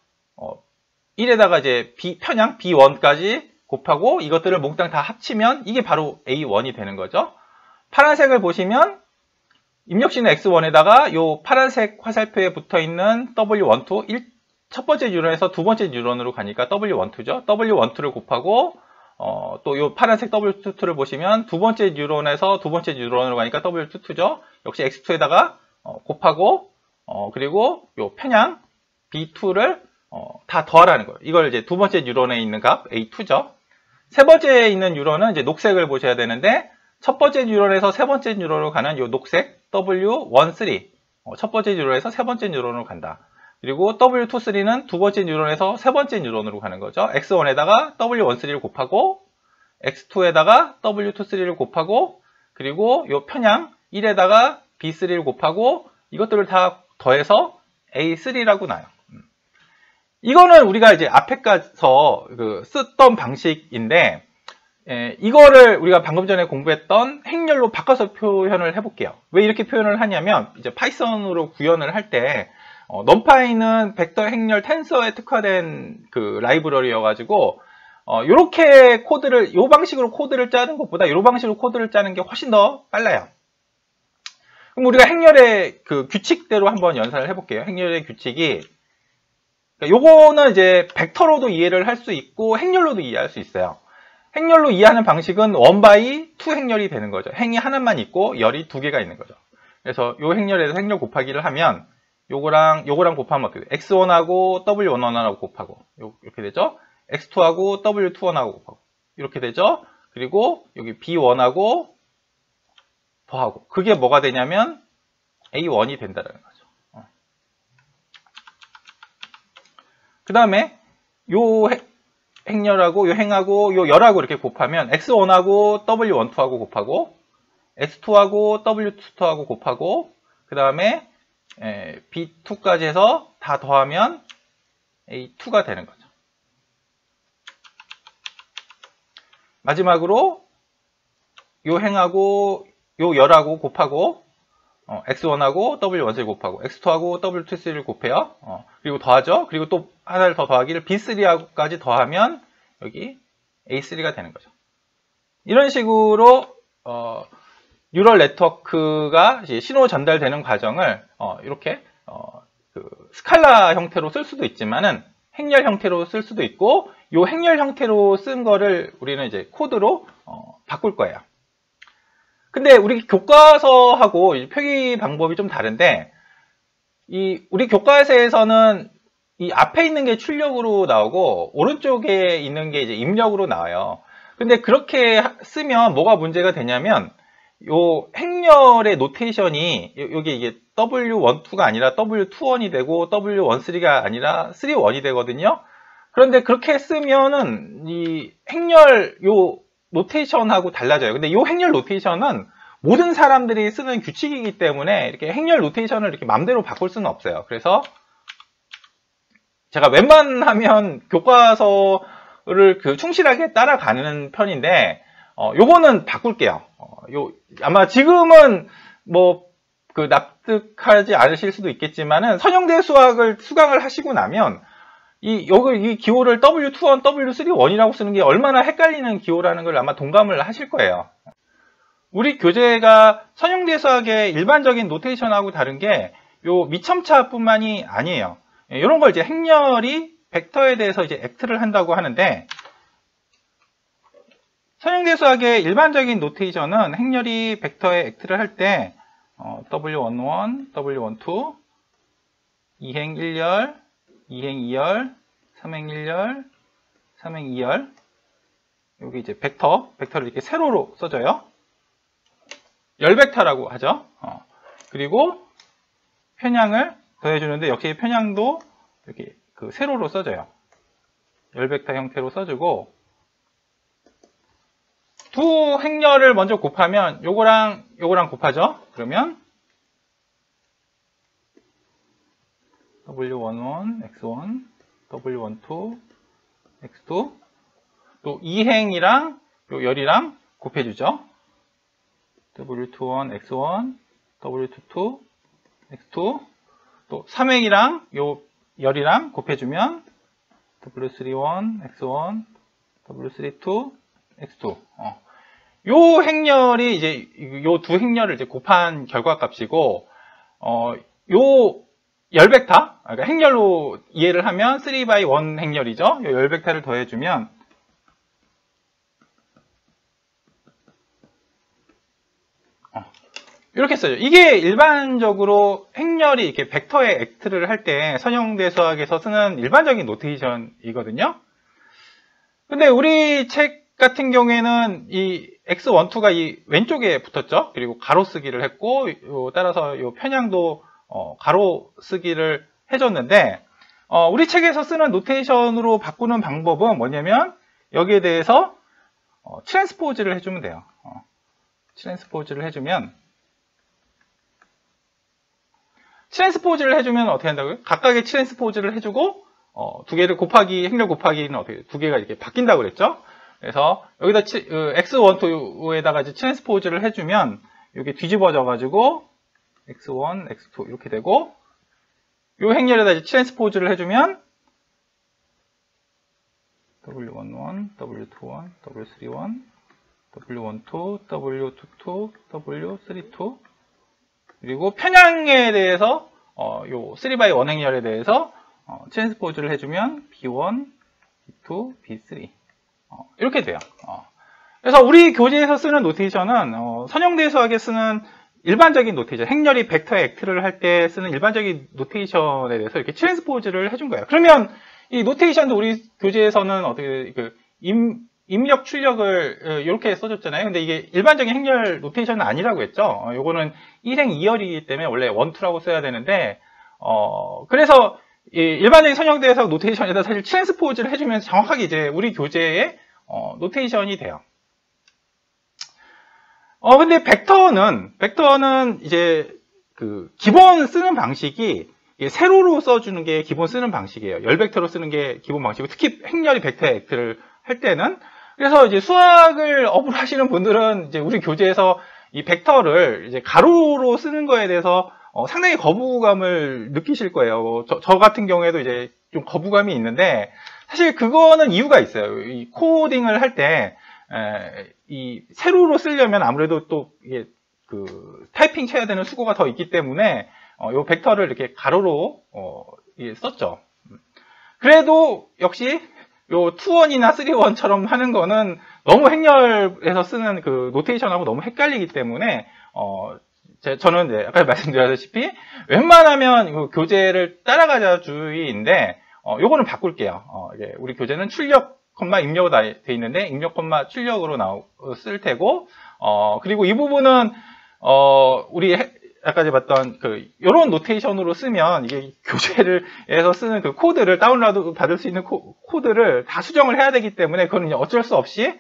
1에다가 이제 편향 B1까지 곱하고 이것들을 몽땅 다 합치면 이게 바로 A1이 되는 거죠. 파란색을 보시면 입력신호 X1에다가 요 파란색 화살표에 붙어 있는 W12, 첫 번째 뉴런에서 두 번째 뉴런으로 가니까 W12죠. W12를 곱하고 또 요 파란색 W22를 보시면 두 번째 뉴런에서 두 번째 뉴런으로 가니까 W22죠. 역시 X2에다가 곱하고 그리고 요 편향 B2를 다 더하라는 거예요. 이걸 이제 두 번째 뉴런에 있는 값 A2죠. 세 번째에 있는 뉴런은 이제 녹색을 보셔야 되는데 첫 번째 뉴런에서 세 번째 뉴런으로 가는 요 녹색 W13. 첫 번째 뉴런에서 세 번째 뉴런으로 간다. 그리고 W23는 두 번째 뉴런에서 세 번째 뉴런으로 가는 거죠. X1에다가 W13를 곱하고 X2에다가 W23를 곱하고 그리고 요 편향 1에다가 B3를 곱하고 이것들을 다 더해서 A3라고 나요. 이거는 우리가 이제 앞에 가서 쓰던 방식인데 이거를 우리가 방금 전에 공부했던 행렬로 바꿔서 표현을 해볼게요. 왜 이렇게 표현을 하냐면 이제 파이썬으로 구현을 할 때 넘파이는 벡터 행렬 텐서에 특화된 그 라이브러리여가지고 요렇게 코드를 요 방식으로 코드를 짜는 것보다 요 방식으로 코드를 짜는 게 훨씬 더 빨라요. 그럼 우리가 행렬의 그 규칙대로 한번 연산을 해볼게요. 행렬의 규칙이 요거는 이제 벡터로도 이해를 할 수 있고 행렬로도 이해할 수 있어요. 행렬로 이해하는 방식은 1/2 행렬이 되는 거죠. 행이 하나만 있고 열이 두 개가 있는 거죠. 그래서 요 행렬에서 행렬 곱하기를 하면 요거랑 곱하면 어떻게 돼요? X1하고 W11하고 곱하고 이렇게 되죠. X2하고 W21하고 곱하고 이렇게 되죠. 그리고 여기 B1하고 더하고 그게 뭐가 되냐면 A1이 된다는 거죠. 그 다음에 요 행렬하고 요 행하고 요 열하고 이렇게 곱하면 X1하고 W12하고 곱하고 X2하고 W22하고 곱하고 그 다음에 B2까지 해서 다 더하면 A2가 되는 거죠. 마지막으로 요 행하고 요 열하고 곱하고 X1하고 W13을 곱하고 X2하고 W23를 곱해요. 그리고 더하죠. 그리고 또 하나를 더 더하기를 B3하고까지 더하면 여기 A3가 되는 거죠. 이런 식으로 뉴럴 네트워크가 이제 신호 전달되는 과정을 이렇게 스칼라 형태로 쓸 수도 있지만은 행렬 형태로 쓸 수도 있고 요 행렬 형태로 쓴 거를 우리는 이제 코드로 바꿀 거예요. 근데 우리 교과서하고 표기 방법이 좀 다른데 우리 교과서에서는 이 앞에 있는 게 출력으로 나오고 오른쪽에 있는 게 이제 입력으로 나와요. 근데 그렇게 쓰면 뭐가 문제가 되냐면 요 행렬의 노테이션이 여기 이게 W12가 아니라 W21이 되고 W13가 아니라 31이 되거든요. 그런데 그렇게 쓰면은 이 행렬 요 노테이션하고 달라져요. 근데 이 행렬 노테이션은 모든 사람들이 쓰는 규칙이기 때문에 이렇게 행렬 노테이션을 이렇게 맘대로 바꿀 수는 없어요. 그래서 제가 웬만하면 교과서를 충실하게 따라가는 편인데 요거는 바꿀게요. 아마 지금은 뭐 납득하지 않으실 수도 있겠지만은 선형대 수학을 수강을 하시고 나면 이 기호를 W21, W31이라고 쓰는 게 얼마나 헷갈리는 기호라는 걸 아마 동감을 하실 거예요. 우리 교재가 선형대 수학의 일반적인 노테이션하고 다른 게 요 미첨차뿐만이 아니에요. 이런 걸 이제 행렬이 벡터에 대해서 이제 액트를 한다고 하는데 선형대 수학의 일반적인 노테이션은 행렬이 벡터에 액트를 할 때 W11, W12, 2행 1열, 2행 2열, 3행 1열, 3행 2열 여기 이제 벡터를 이렇게 세로로 써줘요. 열벡터라고 하죠. 그리고 편향을 더해주는데 역시 편향도 이렇게 세로로 써줘요. 열벡터 형태로 써주고 두 행렬을 먼저 곱하면 요거랑 곱하죠. 그러면 W11, X1, W12, X2 또 2행이랑 요 열이랑 곱해주죠. W21, X1, W22, X2 또 3행이랑 요 열이랑 곱해주면 W31, X1, W32, X2 요 행렬이 이제 요 두 행렬을 이제 곱한 결과값이고 요 열벡터 그러니까 행렬로 이해를 하면 3x1 행렬이죠. 요 열벡터를 더해주면 이렇게 써요. 이게 일반적으로 행렬이 이렇게 벡터에 액트를 할 때 선형대 수학에서 쓰는 일반적인 노테이션이거든요. 근데 우리 책 같은 경우에는 이 X12가 이 왼쪽에 붙었죠. 그리고 가로 쓰기를 했고, 따라서 이 편향도 가로 쓰기를 해줬는데, 우리 책에서 쓰는 노테이션으로 바꾸는 방법은 뭐냐면, 여기에 대해서 트랜스포즈를 해주면 돼요. 트랜스포즈를 해주면 어떻게 한다고요? 각각의 트랜스포즈를 해주고 두 개를 곱하기, 행렬 곱하기는 어떻게 두 개가 이렇게 바뀐다고 그랬죠? 그래서 여기다 X12에다가 이제 트랜스포즈를 해주면 이게 뒤집어져 가지고 X1, X2 이렇게 되고, 이 행렬에다 이제 트랜스포즈를 해주면 W11, W21, W31, W12, W22, W32, 그리고 편향에 대해서 요 3x1 행렬에 대해서 트랜스포즈를 해주면 B1, B2, B3 이렇게 돼요. 그래서 우리 교재에서 쓰는 노테이션은 선형대 수학에 쓰는 일반적인 노테이션, 행렬이 벡터의 액트를 할 때 쓰는 일반적인 노테이션에 대해서 이렇게 트랜스포즈를 해준 거예요. 그러면 이 노테이션도 우리 교재에서는 어떻게 입력 출력을 이렇게 써줬잖아요. 근데 이게 일반적인 행렬 노테이션은 아니라고 했죠. 요거는 1행 2열이기 때문에 원래 1, 2라고 써야 되는데, 그래서 이 일반적인 선형대에서 노테이션에다 사실 트랜스포즈를 해주면 정확하게 이제 우리 교재의 노테이션이 돼요. 근데 벡터는 이제 그 기본 쓰는 방식이 세로로 써주는 게 기본 쓰는 방식이에요. 열벡터로 쓰는 게 기본 방식이고, 특히 행렬이 벡터의 액트를 할 때는. 그래서 이제 수학을 업으로 하시는 분들은 이제 우리 교재에서 이 벡터를 이제 가로로 쓰는 거에 대해서 상당히 거부감을 느끼실 거예요. 저 같은 경우에도 이제 좀 거부감이 있는데, 사실 그거는 이유가 있어요. 이 코딩을 할 때 이 세로로 쓰려면 아무래도 또 이게 그 타이핑 쳐야 되는 수고가 더 있기 때문에 요 벡터를 이렇게 가로로 썼죠. 그래도 역시 요 2원이나 3원처럼 하는 거는 너무 행렬에서 쓰는 그 노테이션하고 너무 헷갈리기 때문에 저는 이제 아까 말씀드렸다시피 웬만하면 교재를 따라가자 주의인데, 요거는 바꿀게요. 이제 우리 교재는 출력 콤마 입력으로 돼 있는데 입력 콤마 출력으로 쓸 테고, 그리고 이 부분은 우리 아까 봤던 요런 노테이션으로 쓰면 이게 교재에서 쓰는 그 코드를 다운로드 받을 수 있는 코드를 다 수정을 해야 되기 때문에 그건 이제 어쩔 수 없이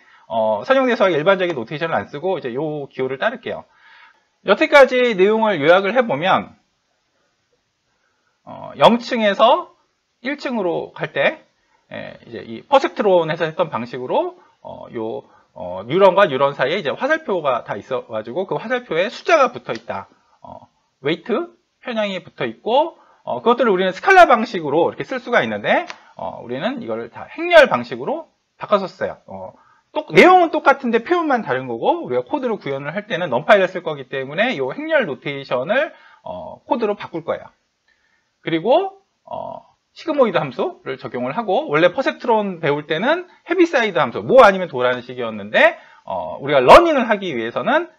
선형대 수학의 일반적인 노테이션을 안 쓰고 이제 요 기호를 따를게요. 여태까지 내용을 요약을 해보면 0층에서 1층으로 갈 때 이제 이 퍼셉트론에서 했던 방식으로 뉴런과 뉴런 사이에 이제 화살표가 다 있어가지고 그 화살표에 숫자가 붙어 있다. 웨이트, 편향이 붙어 있고, 그것들을 우리는 스칼라 방식으로 이렇게 쓸 수가 있는데, 우리는 이거를 다 행렬 방식으로 바꿔줬어요. 내용은 똑같은데 표현만 다른 거고, 우리가 코드로 구현을 할 때는 넘파이를 쓸 거기 때문에 이 행렬 노테이션을 코드로 바꿀 거예요. 그리고 시그모이드 함수를 적용을 하고, 원래 퍼셉트론 배울 때는 헤비사이드 함수, 뭐 아니면 도라는 식이었는데, 우리가 러닝을 하기 위해서는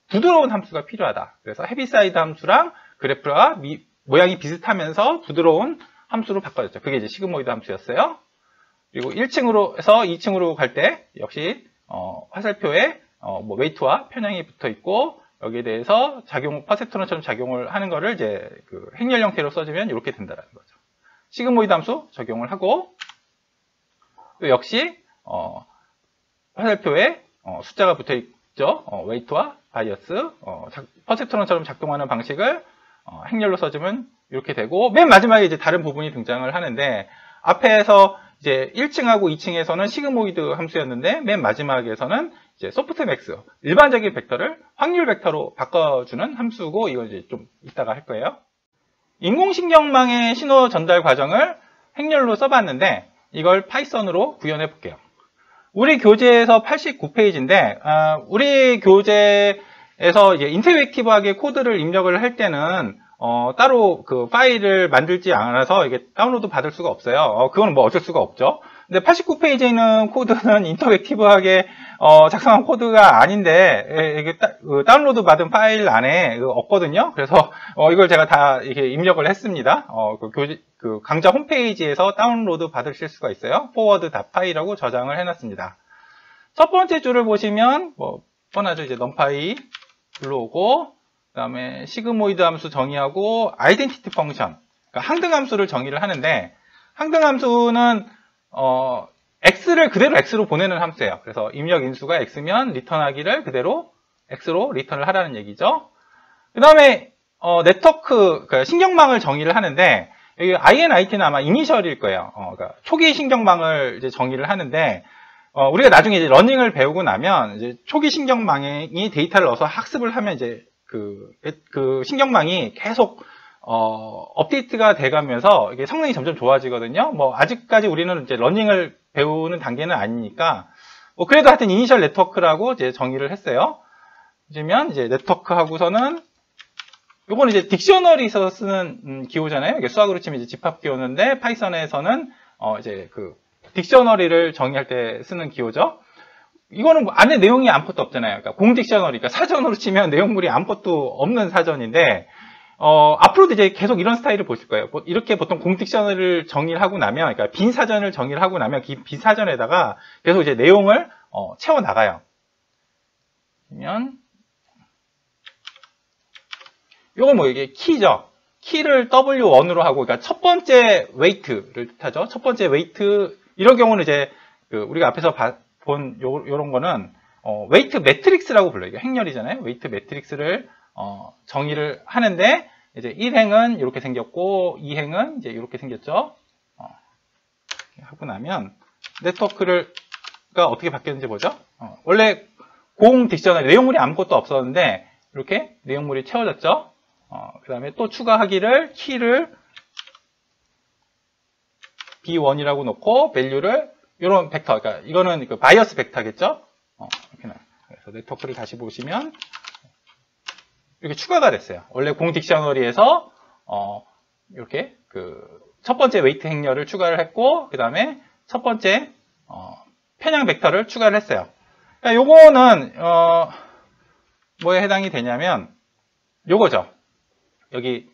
부드러운 함수가 필요하다. 그래서 헤비사이드 함수랑 그래프가 모양이 비슷하면서 부드러운 함수로 바꿔줬죠. 그게 이제 시그모이드 함수였어요. 그리고 1층으로 해서 2층으로 갈 때 역시 화살표에 뭐 웨이트와 편향이 붙어 있고, 여기에 대해서 퍼셉트론처럼 작용을 하는 거를 이제 그 행렬 형태로 써주면 이렇게 된다는 거죠. 시그모이드 함수 적용을 하고, 또 역시 화살표에 숫자가 붙어 있죠. 웨이트와 바이어스, 퍼셉트론처럼 작동하는 방식을 행렬로 써주면 이렇게 되고, 맨 마지막에 이제 다른 부분이 등장을 하는데, 앞에서 이제 1층하고 2층에서는 시그모이드 함수였는데, 맨 마지막에서는 이제 소프트맥스, 일반적인 벡터를 확률 벡터로 바꿔주는 함수고, 이건 이제 좀 이따가 할 거예요. 인공신경망의 신호 전달 과정을 행렬로 써봤는데, 이걸 파이썬으로 구현해 볼게요. 우리 교재에서 89페이지인데, 우리 교재에서 이제 인터랙티브하게 코드를 입력을 할 때는 따로 그 파일을 만들지 않아서 이게 다운로드 받을 수가 없어요. 그건 뭐 어쩔 수가 없죠. 근데 89페이지에 있는 코드는 인터랙티브하게 작성한 코드가 아닌데, 이게 다운로드 받은 파일 안에 없거든요. 그래서 이걸 제가 다 이렇게 입력을 했습니다. 그 강좌 홈페이지에서 다운로드 받으실 수가 있어요. forward.py라고 저장을 해놨습니다. 첫 번째 줄을 보시면 뭐 뻔하죠. 이제 numpy 불러오고 그다음에 시그모이드 함수 정의하고 아이덴티티 펑션, 그러니까 항등 함수를 정의를 하는데, 항등 함수는 x를 그대로 x로 보내는 함수예요. 그래서 입력 인수가 x면 리턴하기를 그대로 x로 리턴을 하라는 얘기죠. 그 다음에 네트워크, 그러니까 신경망을 정의를 하는데, 여기 INIT는 아마 이니셜일 거예요. 그러니까 초기 신경망을 이제 정의를 하는데, 우리가 나중에 이제 러닝을 배우고 나면 이제 초기 신경망이 데이터를 넣어서 학습을 하면 이제 그 신경망이 계속 업데이트가 돼가면서 이게 성능이 점점 좋아지거든요. 뭐 아직까지 우리는 이제 러닝을 배우는 단계는 아니니까, 뭐 그래도 하여튼 이니셜 네트워크라고 이제 정의를 했어요. 그러면 이제 네트워크 하고서는 요거는 이제 딕셔너리에서 쓰는 기호잖아요. 이게 수학으로 치면 이제 집합 기호인데, 파이썬에서는 이제 그 딕셔너리를 정의할 때 쓰는 기호죠. 이거는 뭐 안에 내용이 아무것도 없잖아요. 그러니까 공 딕셔너리, 그러니까 사전으로 치면 내용물이 아무것도 없는 사전인데, 앞으로도 이제 계속 이런 스타일을 보실 거예요. 이렇게 보통 공 딕셔너리를 정의를 하고 나면, 그러니까 빈 사전을 정의를 하고 나면 빈 사전에다가 계속 이제 내용을 채워 나가요. 그러면 요건 뭐 이게 키죠. 키를 W1으로 하고, 그러니까 첫 번째 웨이트를 뜻하죠. 첫 번째 웨이트, 이런 경우는 이제 우리가 앞에서 본 요런 거는 웨이트 매트릭스라고 불러요. 이게 행렬이잖아요. 웨이트 매트릭스를 정의를 하는데, 이제 1행은 이렇게 생겼고 2행은 이제 이렇게 생겼죠. 하고 나면 네트워크가 어떻게 바뀌었는지 보죠. 원래 공 딕셔너리 내용물이 아무것도 없었는데 이렇게 내용물이 채워졌죠. 그 다음에 또 추가하기를 키를 B1이라고 놓고 value를 이런 벡터, 그러니까 이거는 그 바이어스 벡터겠죠. 이렇게 나와요. 그래서 네트워크를 다시 보시면 이렇게 추가가 됐어요. 원래 공 딕셔너리에서 이렇게 그 첫 번째 웨이트 행렬을 추가를 했고, 그 다음에 첫 번째 편향 벡터를 추가를 했어요. 그러니까 요거는 뭐에 해당이 되냐면 요거죠. 여기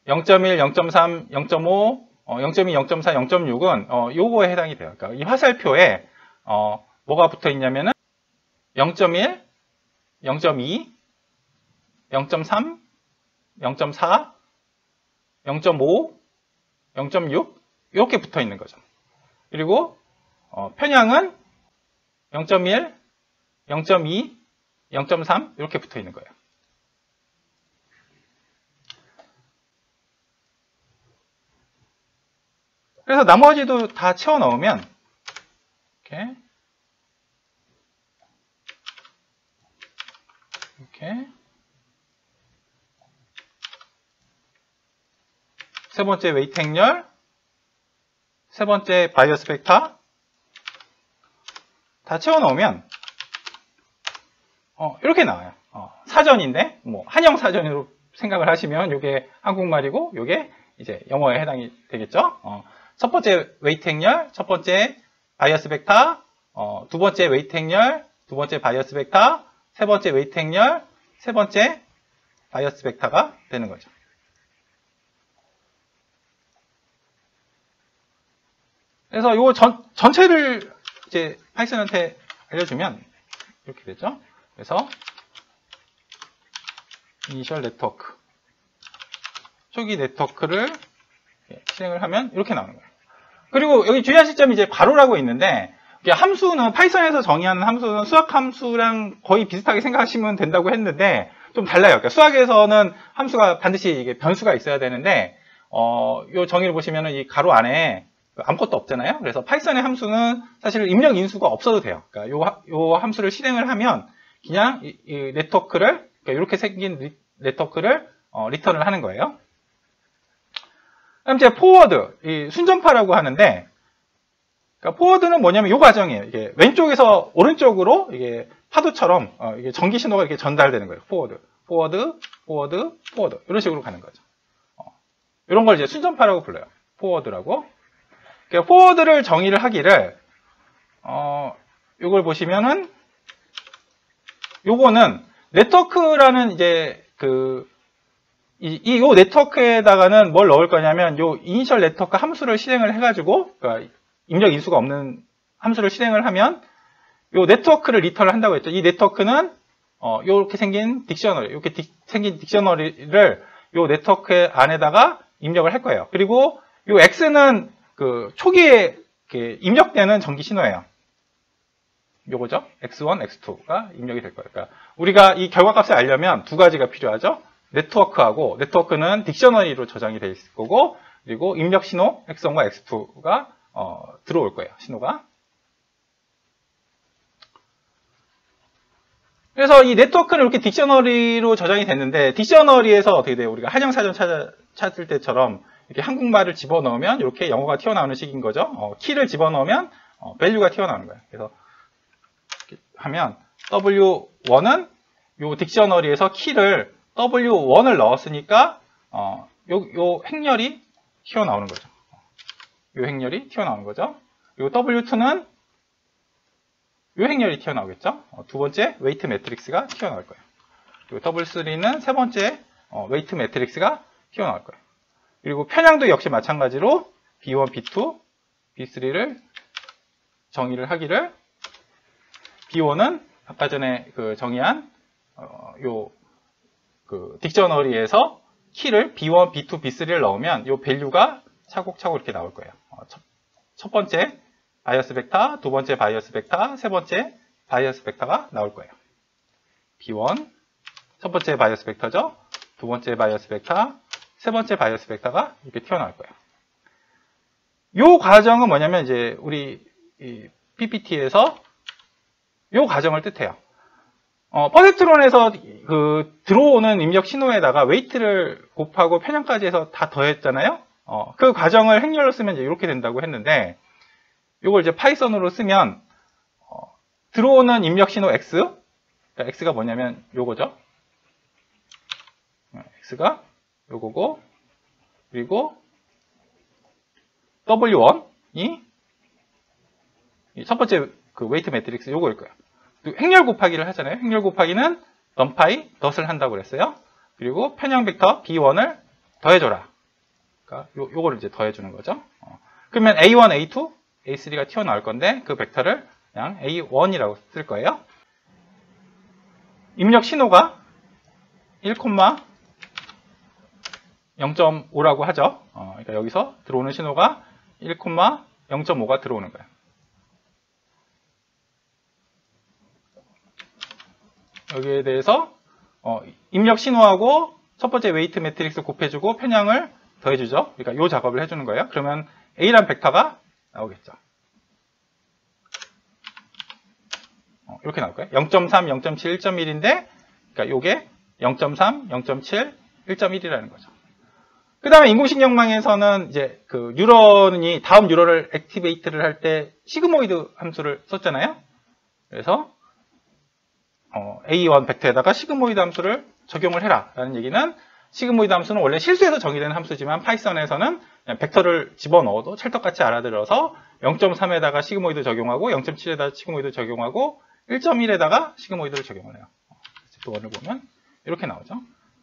0.1, 0.3, 0.5, 0.2, 0.4, 0.6은 요거에 해당이 돼요. 그러니까 이 화살표에 뭐가 붙어 있냐면은 0.1, 0.2, 0.3, 0.4, 0.5, 0.6 이렇게 붙어 있는 거죠. 그리고 편향은 0.1, 0.2, 0.3 이렇게 붙어 있는 거예요. 그래서 나머지도 다 채워 넣으면 이렇게 세 번째 웨이트 행렬, 세 번째 바이어스 벡터 다 채워 넣으면 이렇게 나와요. 사전인데 뭐 한영 사전으로 생각을 하시면 이게 한국말이고 이게 이제 영어에 해당이 되겠죠. 첫 번째 웨이트 행렬, 첫 번째 바이어스 벡터, 두 번째 웨이트 행렬, 두 번째 바이어스 벡터, 세 번째 웨이트 행렬, 세 번째 바이어스 벡터가 되는 거죠. 그래서 요 전체를 이제 파이썬한테 알려주면 이렇게 되죠. 그래서 이니셜 네트워크, 초기 네트워크를 실행을 하면 이렇게 나오는 거예요. 그리고 여기 주의하실 점이 이제 괄호라고 있는데, 함수는 파이썬에서 정의하는 함수는 수학 함수랑 거의 비슷하게 생각하시면 된다고 했는데 좀 달라요. 그러니까 수학에서는 함수가 반드시 이게 변수가 있어야 되는데 요 정의를 보시면은 이 괄호 안에 아무것도 없잖아요. 그래서 파이썬의 함수는 사실 입력 인수가 없어도 돼요. 그러니까 요 함수를 실행을 하면 그냥 이 네트워크를, 그러니까 이렇게 생긴 네트워크를 리턴을 하는 거예요. 그다음 이제 포워드, 이 순전파라고 하는데, 그러니까 포워드는 뭐냐면 이 과정이에요. 이게 왼쪽에서 오른쪽으로 이게 파도처럼 이게 전기 신호가 이렇게 전달되는 거예요. 포워드 이런 식으로 가는 거죠. 이런 걸 이제 순전파라고 불러요. 포워드라고. 그러니까 포워드를 정의를 하기를 이걸 보시면은 요거는 네트워크라는 이제 요 네트워크에다가는 뭘 넣을 거냐면 요 이니셜 네트워크 함수를 실행을 해가지고, 그러니까 입력 인수가 없는 함수를 실행을 하면 요 네트워크를 리턴을 한다고 했죠. 이 네트워크는 요렇게 생긴 딕셔너리, 이렇게 생긴 딕셔너리를 요 네트워크 안에다가 입력을 할 거예요. 그리고 요 X는 그 초기에 입력되는 전기 신호예요. 요거죠. X1, X2가 입력이 될 거예요. 그러니까 우리가 이 결과값을 알려면 두 가지가 필요하죠. 네트워크하고, 네트워크는 딕셔너리로 저장이 돼 있을 거고, 그리고 입력 신호 X1과 X2가 들어올 거예요. 신호가. 그래서 이 네트워크는 이렇게 딕셔너리로 저장이 됐는데, 딕셔너리에서 어떻게 돼요? 우리가 한영사전 찾을 때처럼 이렇게 한국말을 집어넣으면 이렇게 영어가 튀어나오는 식인 거죠. 키를 집어넣으면 value가 튀어나오는 거예요. 그래서 이렇게 하면 W1은 요 딕셔너리에서 키를 W1을 넣었으니까 요 행렬이 튀어나오는 거죠. 요 행렬이 튀어나오는 거죠. 요 W2는 요 행렬이 튀어나오겠죠. 두 번째 웨이트 매트릭스가 튀어나올 거예요. 그리고 W3는 세 번째 웨이트 매트릭스가 튀어나올 거예요. 그리고 편향도 역시 마찬가지로 B1, B2, B3를 정의를 하기를 B1은 아까 전에 그 정의한 그 딕셔너리에서 키를 B1, B2, B3를 넣으면 요 밸류가 차곡차곡 이렇게 나올 거예요. 첫 번째 바이어스 벡터, 두 번째 바이어스 벡터, 세 번째 바이어스 벡터가 나올 거예요. B1, 첫 번째 바이어스 벡터죠. 두 번째 바이어스 벡터, 세 번째 바이어스 벡터가 이렇게 튀어나올 거예요. 요 과정은 뭐냐면 이제 우리 PPT에서 요 과정을 뜻해요. 퍼셉트론에서 그 들어오는 입력 신호에다가 웨이트를 곱하고 편향까지 해서 다 더했잖아요. 그 과정을 행렬로 쓰면 이제 이렇게 된다고 했는데, 요걸 이제 파이썬으로 쓰면 들어오는 입력 신호 X, 그러니까 X가 뭐냐면 요거죠. X가 요거고, 그리고 W1이 첫 번째 그 웨이트 매트릭스 요거일 거예요. 행렬 곱하기를 하잖아요. 행렬 곱하기는 numpy, 덧을 한다고 그랬어요. 그리고 편향 벡터 B1을 더해줘라. 그러니까 요거를 이제 더해주는 거죠. 그러면 A1, A2, A3가 튀어나올 건데 그 벡터를 그냥 A1이라고 쓸 거예요. 입력 신호가 1,0.5라고 하죠. 그러니까 여기서 들어오는 신호가 1,0.5가 들어오는 거예요. 여기에 대해서 입력 신호하고 첫 번째 웨이트 매트릭스 곱해주고 편향을 더해주죠. 그러니까 이 작업을 해주는 거예요. 그러면 A란 벡터가 나오겠죠. 이렇게 나올 거예요. 0.3, 0.7, 1.1인데 그러니까 요게 0.3, 0.7, 1.1이라는 거죠. 그 다음에 인공신경망에서는 이제 그 뉴런이 다음 뉴런을 액티베이트를 할 때 시그모이드 함수를 썼잖아요. 그래서 A1 벡터에다가 시그모이드 함수를 적용을 해라 라는 얘기는, 시그모이드 함수는 원래 실수해서 정의되는 함수지만 파이썬에서는 그냥 벡터를 집어넣어도 찰떡같이 알아들어서 0.3에다가 시그모이드 적용하고 0.7에다가 시그모이드 적용하고 1.1에다가 시그모이드를 적용을 해요. 또 원을 보면 이렇게 나오죠.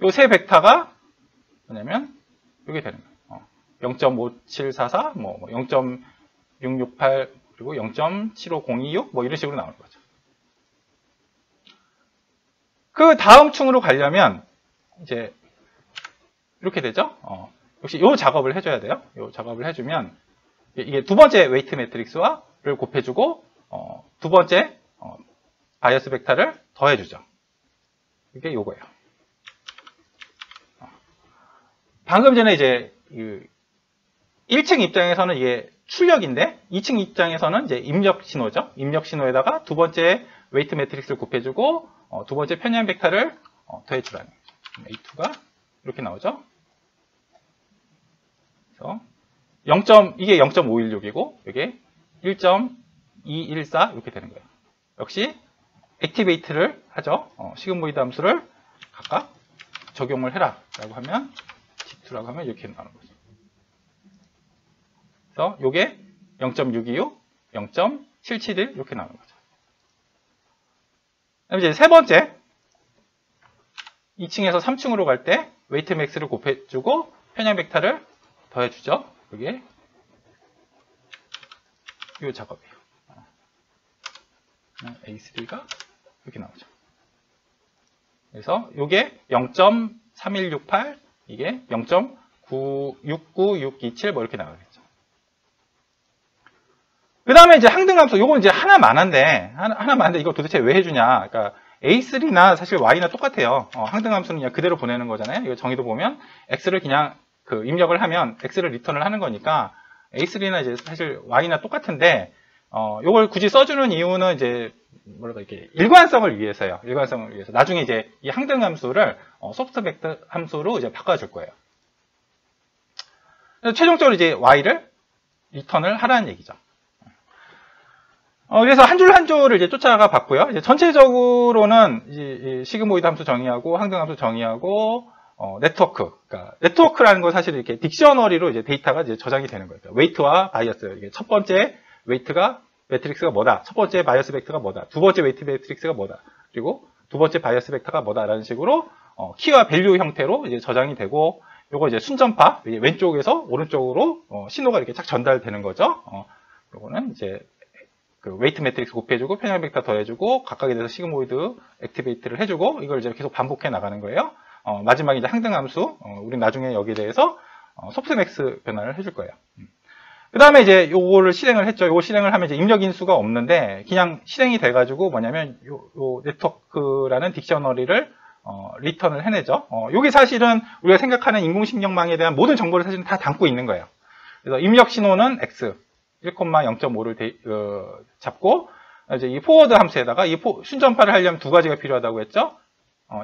요 세 벡터가 뭐냐면 이게 되는 거예요. 0.5744, 0.668, 그리고 0.75026 뭐 이런 식으로 나오는 거죠. 그 다음 층으로 가려면 이제 이렇게 되죠. 역시 이 작업을 해줘야 돼요. 이 작업을 해주면 이게 두 번째 웨이트 매트릭스와를 곱해주고 두 번째 바이어스 벡터를 더해주죠. 이게 요거예요. 방금 전에 이제 1층 입장에서는 이게 출력인데 2층 입장에서는 이제 입력 신호죠. 입력 신호에다가 두 번째 웨이트 매트릭스를 곱해주고 두 번째 편향 벡터를 더해주라는 거죠. A2가 이렇게 나오죠. 그래서 이게 0.516이고 이게 1.214 이렇게 되는 거예요. 역시 액티베이트를 하죠. 시그모이드 함수를 각각 적용을 해라 라고 하면 G2라고 하면 이렇게 나오는 거죠. 그래서 이게 0.626, 0.771 이렇게 나오는 거죠. 그다음 이제 세 번째 2층에서 3층으로 갈 때 웨이트 맥스를 곱해주고 편향 벡터를 더해주죠. 그게 이 작업이에요. A3가 이렇게 나오죠. 그래서 이게 0.3168, 이게 0.969627 뭐 이렇게 나오겠죠. 그 다음에 이제 항등함수, 요건 이제 하나 많은데 이거 도대체 왜 해주냐. 그러니까 A3나 사실 Y나 똑같아요. 항등함수는 그냥 그대로 보내는 거잖아요. 이거 정의도 보면 X를 그냥 입력을 하면 X를 리턴을 하는 거니까 A3나 이제 사실 Y나 똑같은데, 요걸 굳이 써주는 이유는 이제 뭐랄까 이렇게 일관성을 위해서요. 일관성을 위해서. 나중에 이제 이 항등함수를 소프트 벡터 함수로 이제 바꿔줄 거예요. 그래서 최종적으로 이제 Y를 리턴을 하라는 얘기죠. 그래서 한 줄 한 줄을 이제 쫓아가 봤고요. 이제 전체적으로는 이 시그모이드 함수 정의하고 항등 함수 정의하고 네트워크. 그러니까 네트워크라는 건 사실 이렇게 딕셔너리로 이제 데이터가 이제 저장이 되는 거예요. 그러니까 웨이트와 바이어스. 이게 첫 번째 웨이트가 매트릭스가 뭐다. 첫 번째 바이어스 벡터가 뭐다. 두 번째 웨이트 매트릭스가 뭐다. 그리고 두 번째 바이어스 벡터가 뭐다라는 식으로 키와 밸류 형태로 이제 저장이 되고, 요거 이제 순전파 왼쪽에서 오른쪽으로 신호가 이렇게 쫙 전달되는 거죠. 요거는 이제 그 웨이트 매트릭스 곱해주고 편향 벡터 더해주고 각각에 대해서 시그모이드 액티베이트를 해주고, 이걸 이제 계속 반복해 나가는 거예요. 마지막에 이제 항등 함수, 우린 나중에 여기에 대해서 소프트맥스 변화를 해줄 거예요. 그 다음에 이제 요거를 실행을 했죠. 요거 실행을 하면 이제 입력 인수가 없는데 그냥 실행이 돼가지고 뭐냐면 요 네트워크라는 딕셔너리를 리턴을 해내죠. 요게 사실은 우리가 생각하는 인공신경망에 대한 모든 정보를 사실은 다 담고 있는 거예요. 그래서 입력 신호는 X 1,0.5를 잡고, 이제 이 포워드 함수에다가 이 순전파를 하려면 두 가지가 필요하다고 했죠.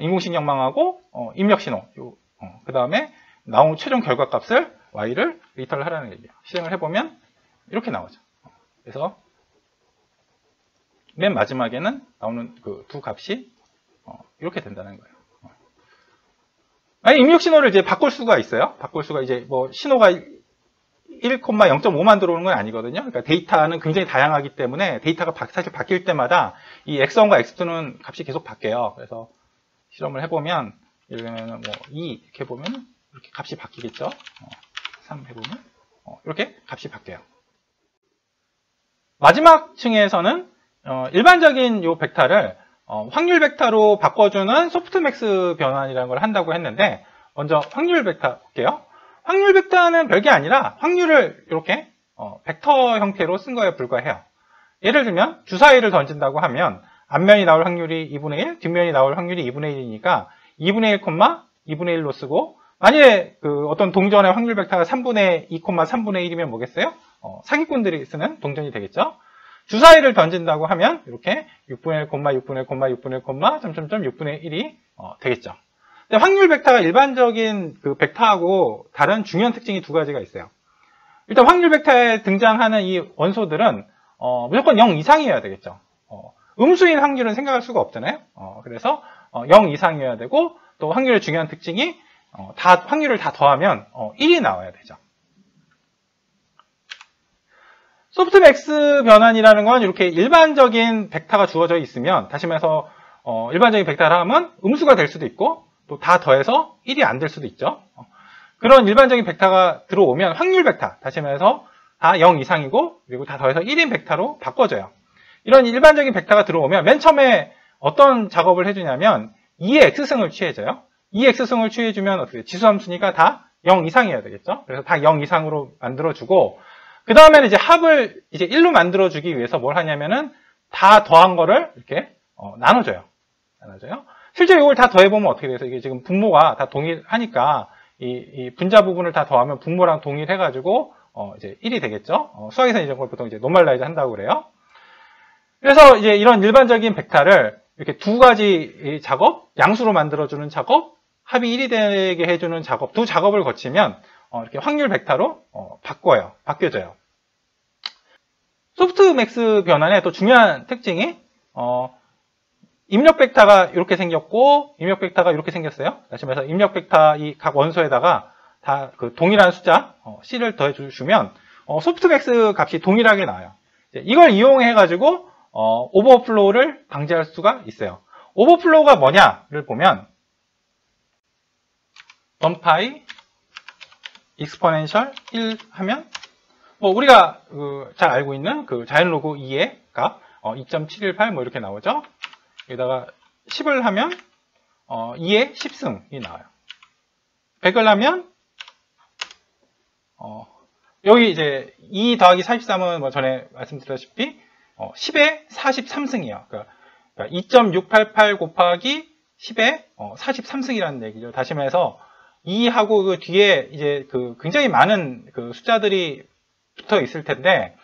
인공신경망하고 입력 신호. 그 다음에 나온 최종 결과 값을 Y를 리턴을 하라는 얘기예요. 실행을 해보면 이렇게 나오죠. 그래서 맨 마지막에는 나오는 그 두 값이 이렇게 된다는 거예요. 아니, 입력 신호를 이제 바꿀 수가 있어요. 바꿀 수가 이제 뭐 신호가 1,0.5만 들어오는 건 아니거든요. 그러니까 데이터는 굉장히 다양하기 때문에 데이터가 사실 바뀔 때마다 이 X1과 X2는 값이 계속 바뀌어요. 그래서 실험을 해보면 예를 들면 뭐 2 이렇게 해보면 이렇게 값이 바뀌겠죠. 3 해보면 이렇게 값이 바뀌어요. 마지막 층에서는 일반적인 요 벡터를 확률 벡터로 바꿔주는 소프트맥스 변환이라는 걸 한다고 했는데, 먼저 확률 벡터 볼게요. 확률 벡터는 별게 아니라 확률을 이렇게 벡터 형태로 쓴 거에 불과해요. 예를 들면 주사위를 던진다고 하면 앞면이 나올 확률이 2분의 1, 뒷면이 나올 확률이 2분의 1이니까 2분의 1, 2분의 1로 쓰고, 만약에 그 어떤 동전의 확률 벡터가 3분의 2, 3분의 1이면 뭐겠어요? 사기꾼들이 쓰는 동전이 되겠죠. 주사위를 던진다고 하면 이렇게 6분의 1, 6분의 1, 6분의 1, 점점점 6분의 1이 되겠죠. 근데 확률 벡터가 일반적인 그 벡터하고 다른 중요한 특징이 두 가지가 있어요. 일단 확률 벡터에 등장하는 이 원소들은 무조건 0 이상이어야 되겠죠. 음수인 확률은 생각할 수가 없잖아요. 그래서 0 이상이어야 되고, 또 확률의 중요한 특징이 확률을 다 더하면 1이 나와야 되죠. 소프트맥스 변환이라는 건 이렇게 일반적인 벡터가 주어져 있으면, 다시 말해서 일반적인 벡터를 하면 음수가 될 수도 있고, 또 다 더해서 1이 안 될 수도 있죠. 그런 일반적인 벡터가 들어오면 확률 벡터, 다시 말해서 다 0 이상이고 그리고 다 더해서 1인 벡터로 바꿔줘요. 이런 일반적인 벡터가 들어오면 맨 처음에 어떤 작업을 해주냐면 2의 x승을 취해줘요. 2의 x승을 취해주면 어떻게 지수함수니까 다 0 이상이어야 되겠죠. 그래서 다 0 이상으로 만들어주고, 그 다음에는 이제 합을 이제 1로 만들어주기 위해서 뭘 하냐면은 다 더한 거를 이렇게 나눠줘요. 실제로 이걸 다 더해보면 어떻게 돼서 이게 지금 분모가 다 동일하니까 이 분자 부분을 다 더하면 분모랑 동일해가지고 이제 1이 되겠죠. 수학에서 이런 걸 보통 이제 노멀라이즈 한다고 그래요. 그래서 이제 이런 일반적인 벡터를 이렇게 두 가지 작업, 양수로 만들어주는 작업, 합이 1이 되게 해주는 작업, 두 작업을 거치면 이렇게 확률 벡터로 바뀌어져요. 소프트맥스 변환의 또 중요한 특징이 입력 벡터가 이렇게 생겼고 입력 벡터가 이렇게 생겼어요. 다시 말해서 입력 벡터 이 각 원소에다가 다 그 동일한 숫자 C를 더해 주시면 소프트맥스 값이 동일하게 나와요. 이걸 이용해 가지고 오버플로우를 방지할 수가 있어요. 오버플로우가 뭐냐를 보면 넌파이 익스포넨셜 1 하면 우리가 잘 알고 있는 그 자연로그 2의 값 2.718 뭐 이렇게 나오죠. 여기다가 10을 하면 2의 10승이 나와요. 100을 하면 여기 이제 2 더하기 43은 뭐 전에 말씀드렸다시피 10의 43승이에요. 그러니까 2.688 곱하기 10의 43승이라는 얘기죠. 다시 말해서 2하고 그 뒤에 이제 그 굉장히 많은 그 숫자들이 붙어 있을 텐데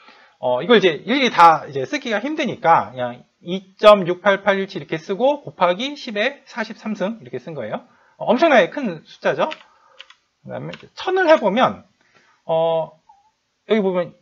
이걸 이제 일일이 다 이제 쓰기가 힘드니까 그냥 2.68817 이렇게 쓰고 곱하기 10의 43승 이렇게 쓴 거예요. 엄청나게 큰 숫자죠. 그 다음에 1000을 해보면 여기 보면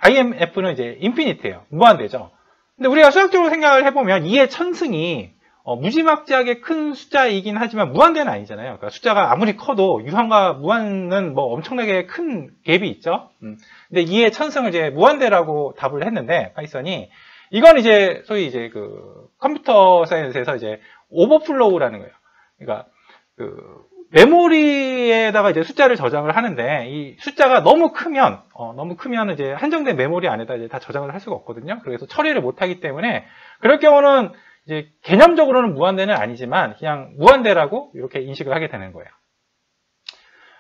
IMF는 이제 인피니트예요. 무한대죠. 근데 우리가 수학적으로 생각을 해보면 2의 1000승이 무지막지하게 큰 숫자이긴 하지만 무한대는 아니잖아요. 그러니까 숫자가 아무리 커도 유한과 무한은 뭐 엄청나게 큰 갭이 있죠. 근데 2의 1000승을 이제 무한대라고 답을 했는데 파이썬이 이건 이제 소위 이제 그 컴퓨터 사이언스에서 이제 오버플로우라는 거예요. 그러니까 그 메모리에다가 이제 숫자를 저장을 하는데 이 숫자가 너무 크면 이제 한정된 메모리 안에다 이제 다 저장을 할 수가 없거든요. 그래서 처리를 못 하기 때문에 그럴 경우는 이제 개념적으로는 무한대는 아니지만 그냥 무한대라고 이렇게 인식을 하게 되는 거예요.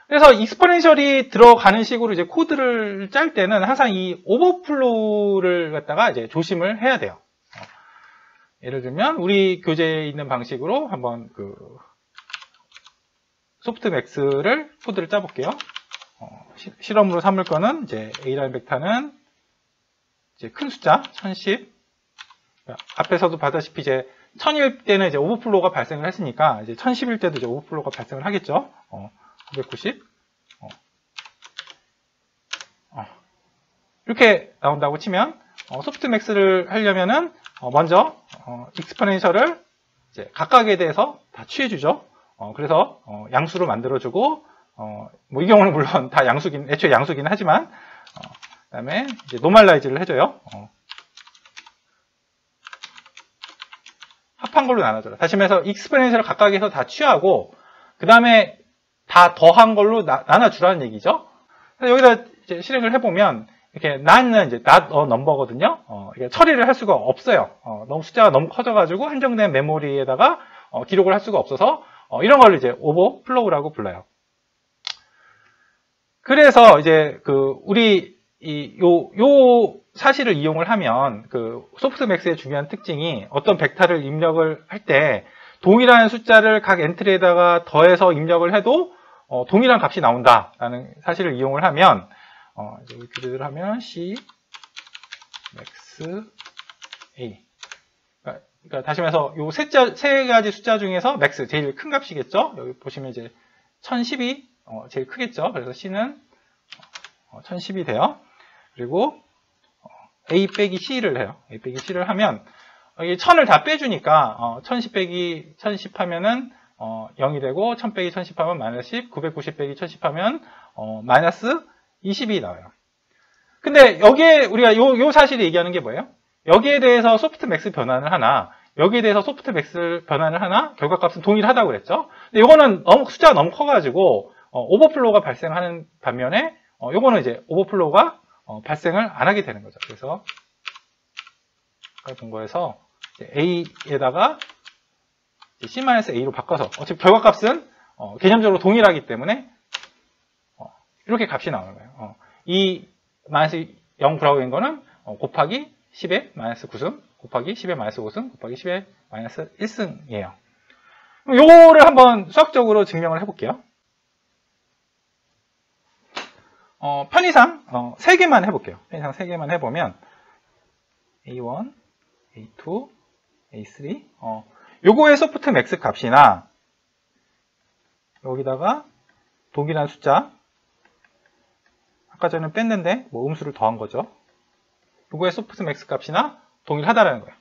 그래서 익스포넨셜이 들어가는 식으로 이제 코드를 짤 때는 항상 이 오버플로우를 갖다가 이제 조심을 해야 돼요. 예를 들면 우리 교재에 있는 방식으로 한번 그 소프트맥스를 코드를 짜볼게요. 실험으로 삼을 거는 이제 A라는 벡터는 이제 큰 숫자 1010. 앞에서도 봤다시피 이제 1000일 때는 이제 오버플로우가 발생을 했으니까 이제 1010일 때도 이제 오버플로우가 발생을 하겠죠. 990. 이렇게 나온다고 치면 소프트맥스를 하려면은 먼저 익스포넨셜을 이제 각각에 대해서 다 취해주죠. 그래서 양수로 만들어주고 뭐 이 경우는 물론 다 애초에 양수긴 하지만 그다음에 이제 노멀라이즈를 해줘요. 합한 걸로 나눠줘요. 다시 말해서 익스포넨셜을 각각에서 다 취하고 그 다음에 다 더한 걸로 나눠주라는 얘기죠. 그래서 여기다 이제 실행을 해보면 이렇게 not는 이제 not a number거든요. 이게 처리를 할 수가 없어요. 너무 숫자가 너무 커져가지고 한정된 메모리에다가 기록을 할 수가 없어서 이런 걸 이제 오버플로우라고 불러요. 그래서 이제 그 우리 요 사실을 이용을 하면 그 소프트맥스의 중요한 특징이 어떤 벡터를 입력을 할 때 동일한 숫자를 각 엔트리에다가 더해서 입력을 해도 동일한 값이 나온다라는 사실을 이용을 하면 이제 규제를 하면 C max A 그러니까 다시 말해서 요 세 가지 숫자 중에서 max 제일 큰 값이겠죠. 여기 보시면 이제 1010이 제일 크겠죠. 그래서 C는 1010이 돼요. 그리고 A 빼기 C를 해요. A 빼기 C를 하면 여기 1000을 다 빼주니까 1010 빼기 1010 하면은 0이 되고 1000 빼기 1010 하면 마이너스 10, 990 빼기 1010 하면 마이너스 20이 나와요. 근데 여기에 우리가 요 사실이 얘기하는 게 뭐예요? 여기에 대해서 소프트맥스 변환을 하나, 여기에 대해서 소프트맥스 변환을 하나, 결과값은 동일하다고 그랬죠? 근데 요거는 숫자가 너무 커가지고 오버플로우가 발생하는 반면에 요거는 이제 오버플로우가 발생을 안 하게 되는 거죠. 그래서 아까 본 거에서 A에다가 C-A로 바꿔서 어차피 결과값은 개념적으로 동일하기 때문에 이렇게 값이 나오는 거예요. 이 마이너스 0 브라우인 거는 곱하기 10의 마이너스 9승 곱하기 10의 마이너스 5승 곱하기 10의 마이너스 1승이에요. 요거를 한번 수학적으로 증명을 해볼게요. 편의상 3개만 해볼게요. 편의상 3개만 해보면 A1, A2, A3 요거의 소프트맥스 값이나 여기다가 동일한 숫자 아까 전에 뺐는데 뭐 음수를 더한 거죠. 요거의 소프트맥스 값이나 동일하다라는 거예요.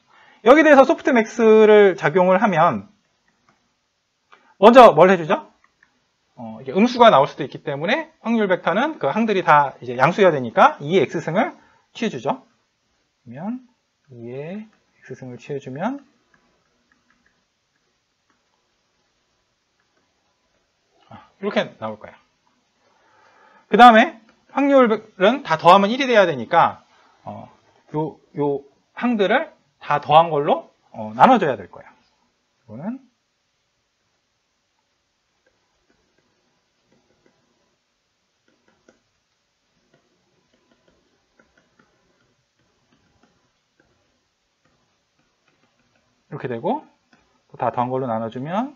여기에 대해서 소프트맥스를 작용을 하면 먼저 뭘 해주죠? 이게 음수가 나올 수도 있기 때문에 확률 벡터는 그 항들이 다 이제 양수여야 되니까 2의 x승을 취해주죠. 그러면 2의 x승을 취해주면 이렇게 나올 거예요. 그 다음에 확률은 다 더하면 1이 돼야 되니까 요 항들을 다 더한 걸로 나눠줘야 될 거예요. 이거는 이렇게 되고 다 더한 걸로 나눠주면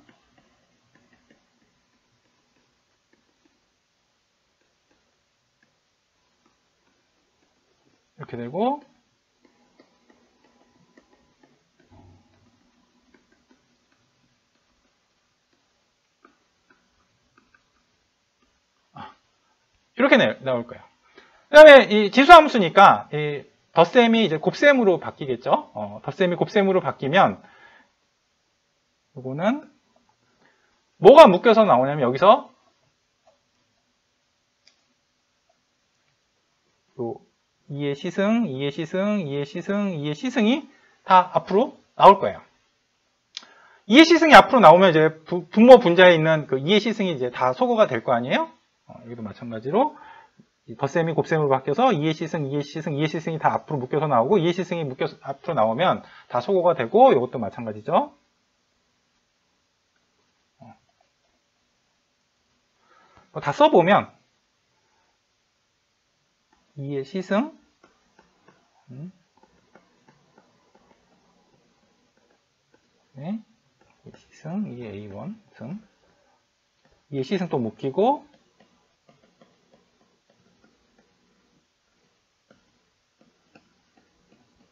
이렇게 되고 이렇게 나올 거예요. 그 다음에 이 지수함수니까 이 덧셈이 이제 곱셈으로 바뀌겠죠. 덧셈이 곱셈으로 바뀌면 이거는 뭐가 묶여서 나오냐면 여기서 요 2의 시승, 2의 시승, 2의 시승, 2의 시승이 다 앞으로 나올 거예요. 2의 시승이 앞으로 나오면 이제 분모 분자에 있는 그 2의 시승이 이제 다 소거가 될 거 아니에요? 여기도 마찬가지로 덧셈이 곱셈으로 바뀌어서 2의 시승, 2의 시승, 2의 시승이 다 앞으로 묶여서 나오고 2의 시승이 묶여서 앞으로 나오면 다 소거가 되고 이것도 마찬가지죠. 다 써보면 2의 시승 네, 2의 시승, 2의 A1 승 2의 시승 또 묶이고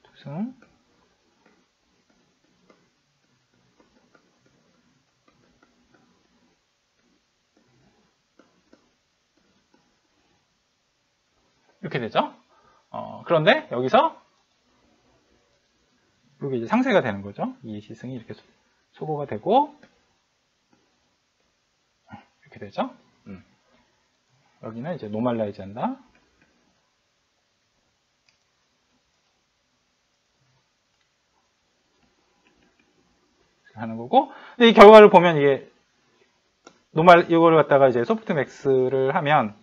두승 이렇게 되죠. 그런데 여기서 이게 이제 상쇄가 되는 거죠. 이 시승이 이렇게 소거가 되고 이렇게 되죠. 여기는 이제 노멀라이즈 한다. 하는 거고, 근데 이 결과를 보면 이게 이거를 갖다가 이제 소프트맥스를 하면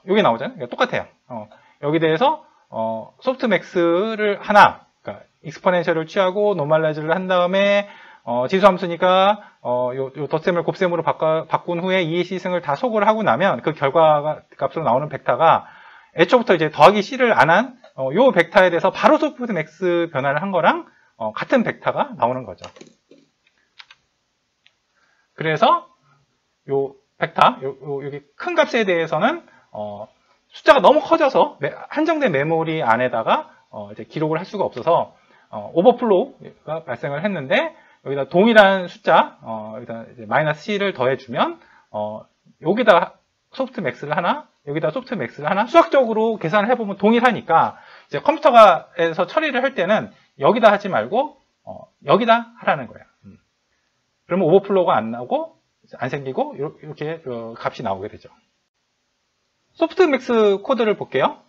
여기 나오잖아요. 그러니까 똑같아요. 여기 대해서 소프트맥스를 하나, 그러니까 익스포넨셜을 취하고 노멀라이즈를 한 다음에 지수함수니까 요 덧셈을 곱셈으로 바꾼 후에 2의 시승을 다 소거를 하고 나면 그 결과 값으로 나오는 벡터가 애초부터 이제 더하기 C를 안 한 요 벡터에 대해서 바로 소프트맥스 변화를 한 거랑 같은 벡터가 나오는 거죠. 그래서 요 벡터, 여기 큰 값에 대해서는 숫자가 너무 커져서 한정된 메모리 안에다가 이제 기록을 할 수가 없어서 오버플로우가 발생을 했는데 여기다 동일한 숫자, 여기다 이제 마이너스 C를 더해주면 여기다 소프트맥스를 하나, 여기다 소프트맥스를 하나 수학적으로 계산을 해보면 동일하니까 이제 컴퓨터에서 처리를 할 때는 여기다 하지 말고 여기다 하라는 거예요. 그러면 오버플로우가 안 나오고 안 생기고 이렇게 값이 나오게 되죠. 소프트맥스 코드를 볼게요.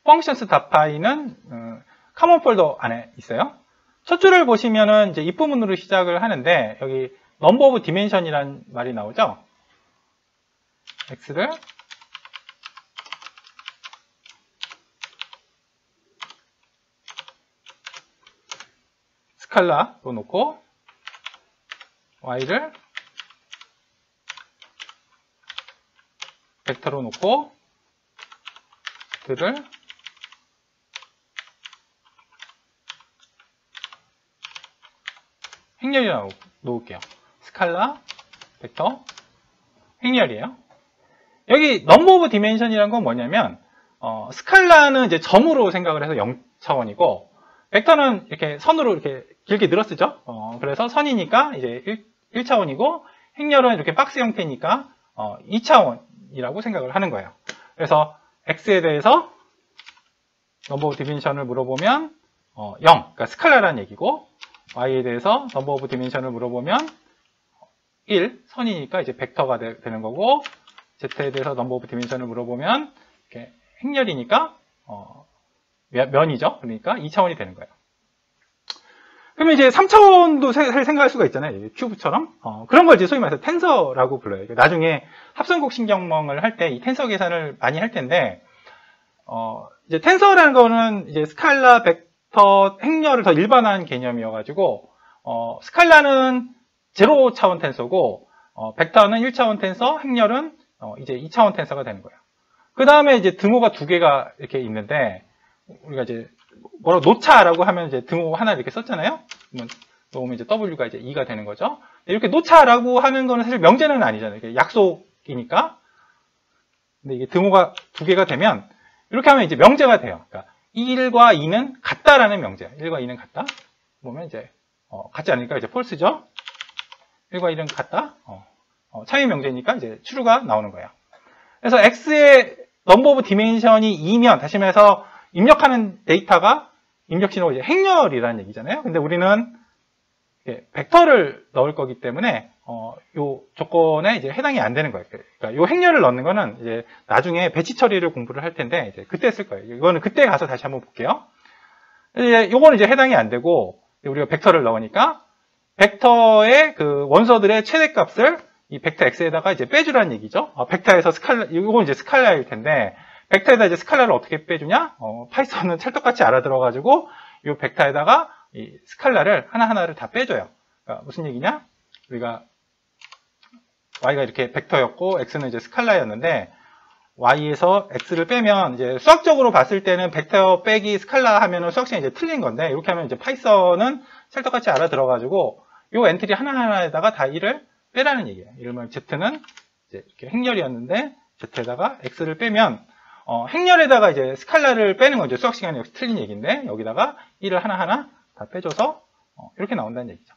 functions.py는 카몬 폴더 안에 있어요. 첫 줄을 보시면은 이제 if 부분으로 시작을 하는데 여기 number of dimension이라는 말이 나오죠. x를 스칼라로 놓고 y를 벡터로 놓고 들을 행렬이라고 놓을게요. 스칼라, 벡터, 행렬이에요. 여기 넘버 오브 디멘션이라는 건 뭐냐면 스칼라는 이제 점으로 생각을 해서 0차원이고 벡터는 이렇게 선으로 이렇게 길게 늘어쓰죠. 그래서 선이니까 이제 1차원이고 행렬은 이렇게 박스 형태니까 2차원이라고 생각을 하는 거예요. 그래서 x에 대해서 넘버 오브 디멘션을 물어보면 0, 그러니까 스칼라라는 얘기고 y에 대해서 넘버 오브 디멘션을 물어보면 1, 선이니까 이제 벡터가 되는 거고 z에 대해서 넘버 오브 디멘션을 물어보면 이렇게 행렬이니까 면이죠. 그러니까 2차원이 되는 거예요. 그러면 이제 3차원도 생각할 수가 있잖아요. 큐브처럼. 그런 걸 이제 소위 말해서 텐서라고 불러요. 나중에 합성곡 신경망을 할 때 이 텐서 계산을 많이 할 텐데 이제 텐서라는 거는 이제 스칼라, 벡터, 행렬을 더 일반화한 개념이어가지고, 스칼라는 제로 차원 텐서고, 벡터는 1차원 텐서, 행렬은 이제 2차원 텐서가 되는 거예요. 그 다음에 이제 등호가 두 개가 이렇게 있는데, 우리가 이제 뭐라고 노차라고 하면 이제 등호 하나 이렇게 썼잖아요. 넣으면 이제 W가 이제 2가 되는 거죠. 이렇게 노차라고 하는 거는 사실 명제는 아니잖아요. 이게 약속이니까. 근데 이게 등호가 두 개가 되면 이렇게 하면 이제 명제가 돼요. 그러니까 1과 2는 같다라는 명제. 1과 2는 같다. 보면 이제 같지 않으니까 이제 false죠. 1과 1은 같다. 차이 명제니까 이제 true가 나오는 거예요. 그래서 x의 넘버 오브 디멘션이 2면 다시 말해서 입력하는 데이터가 입력 신호가 이제 행렬이라는 얘기잖아요. 근데 우리는 벡터를 넣을 거기 때문에 요 조건에 이제 해당이 안 되는 거예요. 그러니까 요 행렬을 넣는 거는 이제 나중에 배치 처리를 공부를 할 텐데 이제 그때 쓸 거예요. 이거는 그때 가서 다시 한번 볼게요. 이제 요거는 이제 해당이 안 되고 우리가 벡터를 넣으니까 벡터의 그 원소들의 최대값을 이 벡터 x에다가 이제 빼주라는 얘기죠. 벡터에서 스칼라, 이건 이제 스칼라일 텐데 벡터에다 이제 스칼라를 어떻게 빼주냐? 파이썬은 찰떡같이 알아들어가지고 이 벡터에다가 이 스칼라를 하나하나를 다 빼줘요. 그러니까 무슨 얘기냐? 우리가 y가 이렇게 벡터였고 x는 이제 스칼라였는데 y에서 x를 빼면 이제 수학적으로 봤을 때는 벡터 빼기 스칼라 하면은 수학식이 이제 틀린 건데 이렇게 하면 이제 파이썬은 찰떡같이 알아들어가지고 이 엔트리 하나하나에다가 다 1을 빼라는 얘기예요. 예를 들면 z는 이제 이렇게 행렬이었는데 z에다가 x를 빼면 행렬에다가 이제 스칼라를 빼는 건 이제 수학 시간에 역시 틀린 얘기인데 여기다가 1을 하나하나 다 빼줘서 이렇게 나온다는 얘기죠.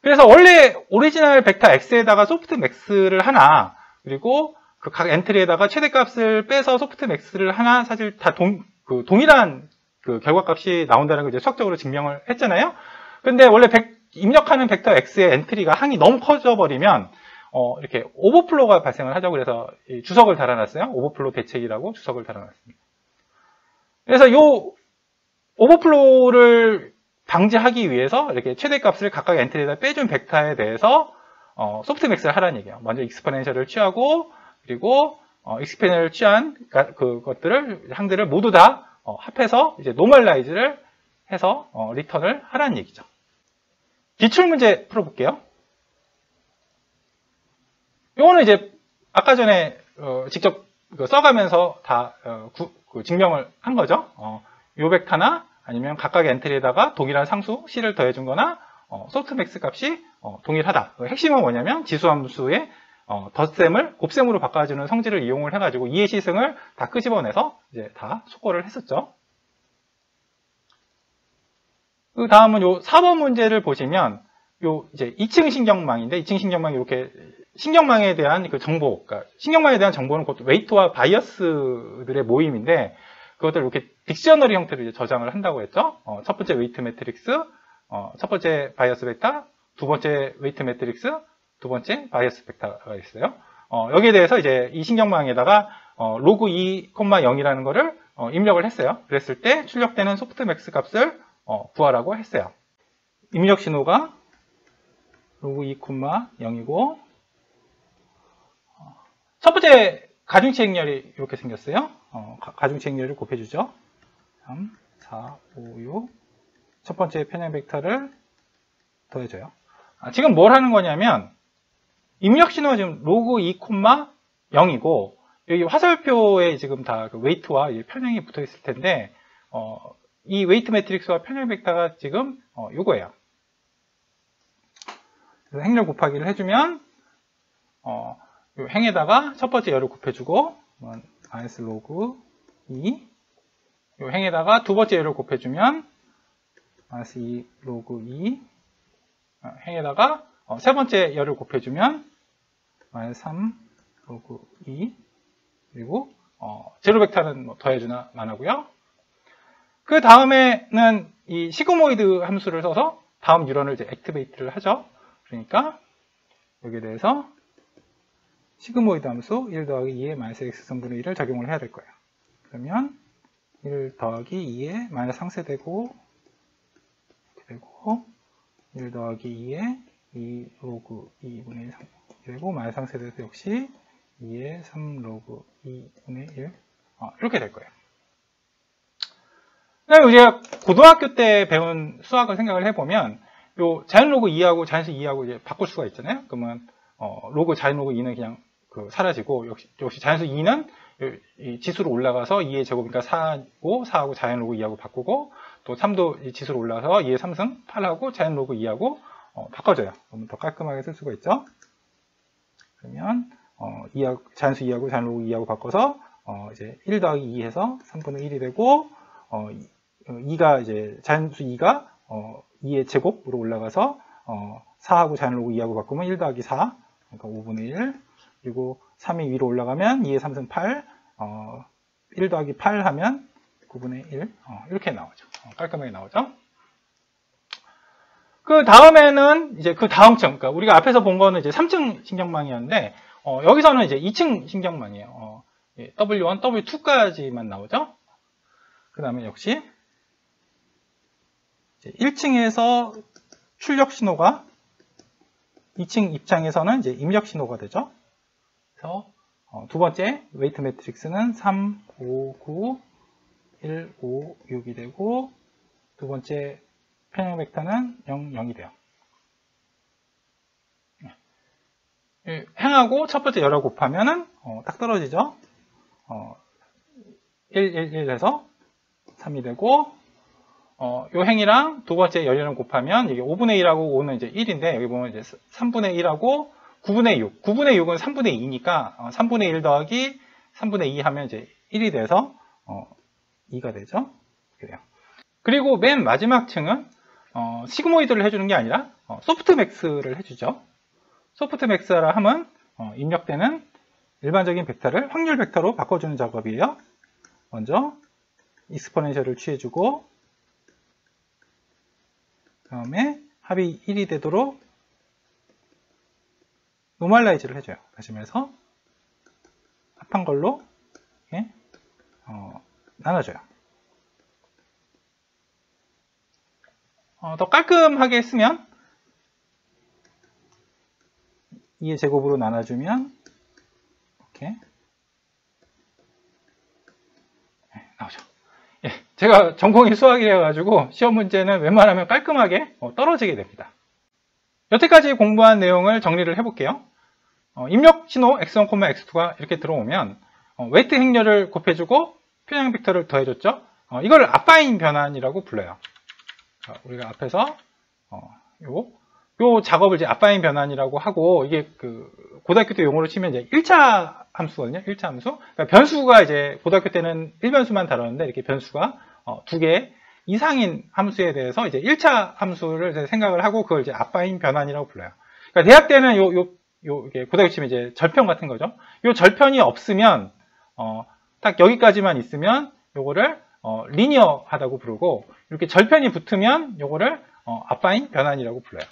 그래서 원래 오리지널 벡터 x에다가 소프트맥스를 하나 그리고 그 각 엔트리에다가 최대값을 빼서 소프트맥스를 하나 사실 다 동일한 그 결과값이 나온다는 걸 이제 수학적으로 증명을 했잖아요. 근데 원래 입력하는 벡터 x의 엔트리가 항이 너무 커져버리면 이렇게 오버플로우가 발생을 하죠. 그래서 이 주석을 달아놨어요. 오버플로우 대책이라고 주석을 달아놨습니다. 그래서 요 오버플로우를 방지하기 위해서 이렇게 최대값을 각각 엔트리에다 빼준 벡터에 대해서 소프트맥스를 하라는 얘기예요. 먼저 익스포넨셜을 취하고 그리고 익스포넨셜을 취한 그것들을 항들을 모두 다 합해서 이제 노멀라이즈를 해서 리턴을 하라는 얘기죠. 기출문제 풀어볼게요. 이거는 이제 아까 전에 직접 써가면서 다 증명을 한 거죠. 요 벡터나 아니면 각각의 엔트리에다가 동일한 상수 C를 더해준 거나 소프트맥스 값이 동일하다. 핵심은 뭐냐면 지수함수의 덧셈을 곱셈으로 바꿔주는 성질을 이용을 해가지고 이해 시승을 다 끄집어내서 이제 다 속고를 했었죠. 그 다음은 요 4번 문제를 보시면 요 이제 2층 신경망인데 2층 신경망이 이렇게 신경망에 대한 그 정보, 그러니까 신경망에 대한 정보는 그것도 웨이트와 바이어스들의 모임인데 그것들 이렇게 딕셔너리 형태로 이제 저장을 한다고 했죠. 첫 번째 웨이트 매트릭스, 첫 번째 바이어스 벡터, 두 번째 웨이트 매트릭스, 두 번째 바이어스 벡터가 있어요. 여기에 대해서 이제 이 신경망에다가 로그 2,0이라는 거를 입력을 했어요. 그랬을 때 출력되는 소프트맥스 값을 구하라고 했어요. 입력 신호가 로그 2,0이고 첫 번째 가중치 행렬이 이렇게 생겼어요. 가중치 행렬을 곱해주죠. 3, 4, 5, 6 첫 번째 편향 벡터를 더해줘요. 지금 뭘 하는 거냐면 입력 신호가 지금 로그 2,0이고 여기 화살표에 지금 다 그 웨이트와 편향이 붙어 있을 텐데 이 웨이트 매트릭스와 편향 벡터가 지금 요거예요. 그래서 행렬 곱하기를 해주면 요 행에다가 첫 번째 열을 곱해주고 마이너스 로그 2 요 행에다가 두 번째 열을 곱해주면 마이너스 2 로그 2 행에다가 세 번째 열을 곱해주면 마이너스 3 로그 2 그리고 제로 벡터는 뭐 더해주나 만하고요. 그 다음에는 이 시그모이드 함수를 써서 다음 뉴런을 이제 액티베이트를 하죠. 그러니까 여기에 대해서 시그모이드 함수 1 더하기 2의 마이너스 x 승분의 1을 적용을 해야 될 거예요. 그러면 1 더하기 2의 마이너스 상쇄되고 이렇게 되고 1 더하기 2의 2 로그 2분의 3 되고 마이너스 상쇄돼서 역시 2의 3 로그 2분의 1 이렇게 될 거예요. 그다음에 우리가 고등학교 때 배운 수학을 생각을 해보면 요 자연 로그 2하고 자연수 2하고 이제 바꿀 수가 있잖아요. 그러면 로그 자연 로그 2는 그냥 사라지고 역시 자연수 2는 이 지수로 올라가서 2의 제곱이니까 4고 4하고 자연 로그 2하고 바꾸고 또 3도 이 지수로 올라가서 2의 3승 8하고 자연 로그 2하고 바꿔줘요. 그러면 더 깔끔하게 쓸 수가 있죠. 그러면 자연수 2하고 자연 로그 2하고 바꿔서 이제 1 더하기 2 해서 3분의 1이 되고 2가 이제 자연수 2가 2의 제곱으로 올라가서 4하고 자연 로그 2하고 바꾸면 1 더하기 4 그러니까 5분의 1 그리고 3이 위로 올라가면 2의 3승 8 1 더하기 8 하면 9분의 1 이렇게 나오죠. 깔끔하게 나오죠. 그 다음에는 이제 그 다음 층, 그러니까 우리가 앞에서 본 거는 이제 3층 신경망이었는데 여기서는 이제 2층 신경망이에요. W1, W2까지만 나오죠. 그 다음에 역시 1층에서 출력 신호가 2층 입장에서는 이제 입력 신호가 되죠. 그래서 두 번째 웨이트 매트릭스는 3, 5, 9, 1, 5, 6이 되고 두 번째 편형 벡터는 0, 0이 돼요. 행하고 첫 번째 열을 곱하면은 딱 떨어지죠. 1, 1, 1 해서 3이 되고 요 행이랑 두 번째 열을 곱하면 이게 5분의 1하고 5는 이제 1인데 여기 보면 이제 3분의 1하고 9분의 6. 9분의 6은 3분의 2니까 3분의 1 더하기 3분의 2 하면 이제 1이 돼서 2가 되죠. 그래요. 그리고 맨 마지막 층은 시그모이드를 해주는 게 아니라 소프트맥스를 해주죠. 소프트맥스라 하면 입력되는 일반적인 벡터를 확률 벡터로 바꿔주는 작업이에요. 먼저 익스포넨셜을 취해주고 그 다음에 합이 1이 되도록 노멀라이즈를 해줘요. 다시 말해서 합한 걸로 이렇게 나눠줘요. 더 깔끔하게 쓰면 2의 제곱으로 나눠주면 이렇게 나오죠. 제가 전공이 수학이라 가지고 시험 문제는 웬만하면 깔끔하게 떨어지게 됩니다. 여태까지 공부한 내용을 정리를 해볼게요. 입력 신호 x1, x2가 이렇게 들어오면 웨이트 행렬을 곱해주고 표현 벡터를 더해줬죠. 이걸 앞바인 변환이라고 불러요. 우리가 앞에서 요 작업을 이제 앞바인 변환이라고 하고 이게 그 고등학교 때 용어로 치면 이제 1차 함수거든요. 1차 함수. 그러니까 변수가 이제 고등학교 때는 1변수만 다뤘는데 이렇게 변수가 2개 이상인 함수에 대해서 이제 1차 함수를 이제 생각을 하고 그걸 이제 앞바인 변환이라고 불러요. 그러니까 대학 때는 이게 고등학교 치면 이제 절편 같은 거죠. 요 절편이 없으면 딱 여기까지만 있으면 요거를 리니어하다고 부르고 이렇게 절편이 붙으면 요거를 앞바인 변환이라고 불러요.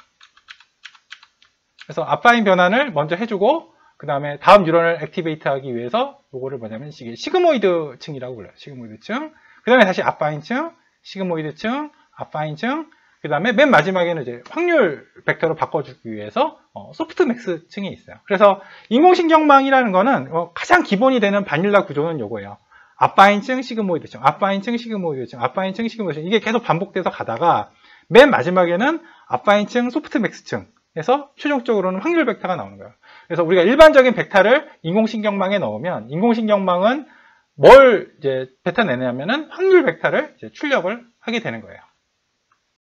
그래서 앞바인 변환을 먼저 해주고 그 다음에 다음 뉴런을 액티베이트 하기 위해서 요거를 뭐냐면 시그모이드 층이라고 불러요. 시그모이드 층. 그 다음에 다시 앞바인 층, 시그모이드 층, 앞바인 층. 그 다음에 맨 마지막에는 이제 확률 벡터로 바꿔주기 위해서 소프트맥스 층이 있어요. 그래서 인공신경망이라는 거는 가장 기본이 되는 바닐라 구조는 요거예요. 앞바인 층, 시그모이드 층, 앞바인 층, 시그모이드 층, 앞바인 층, 시그모이드 층. 이게 계속 반복돼서 가다가 맨 마지막에는 앞바인 층, 소프트맥스 층. 해서 최종적으로는 확률 벡터가 나오는 거예요. 그래서 우리가 일반적인 벡터를 인공신경망에 넣으면 인공신경망은 뭘 이제 뱉어내냐면은 확률 벡터를 이제 출력을 하게 되는 거예요.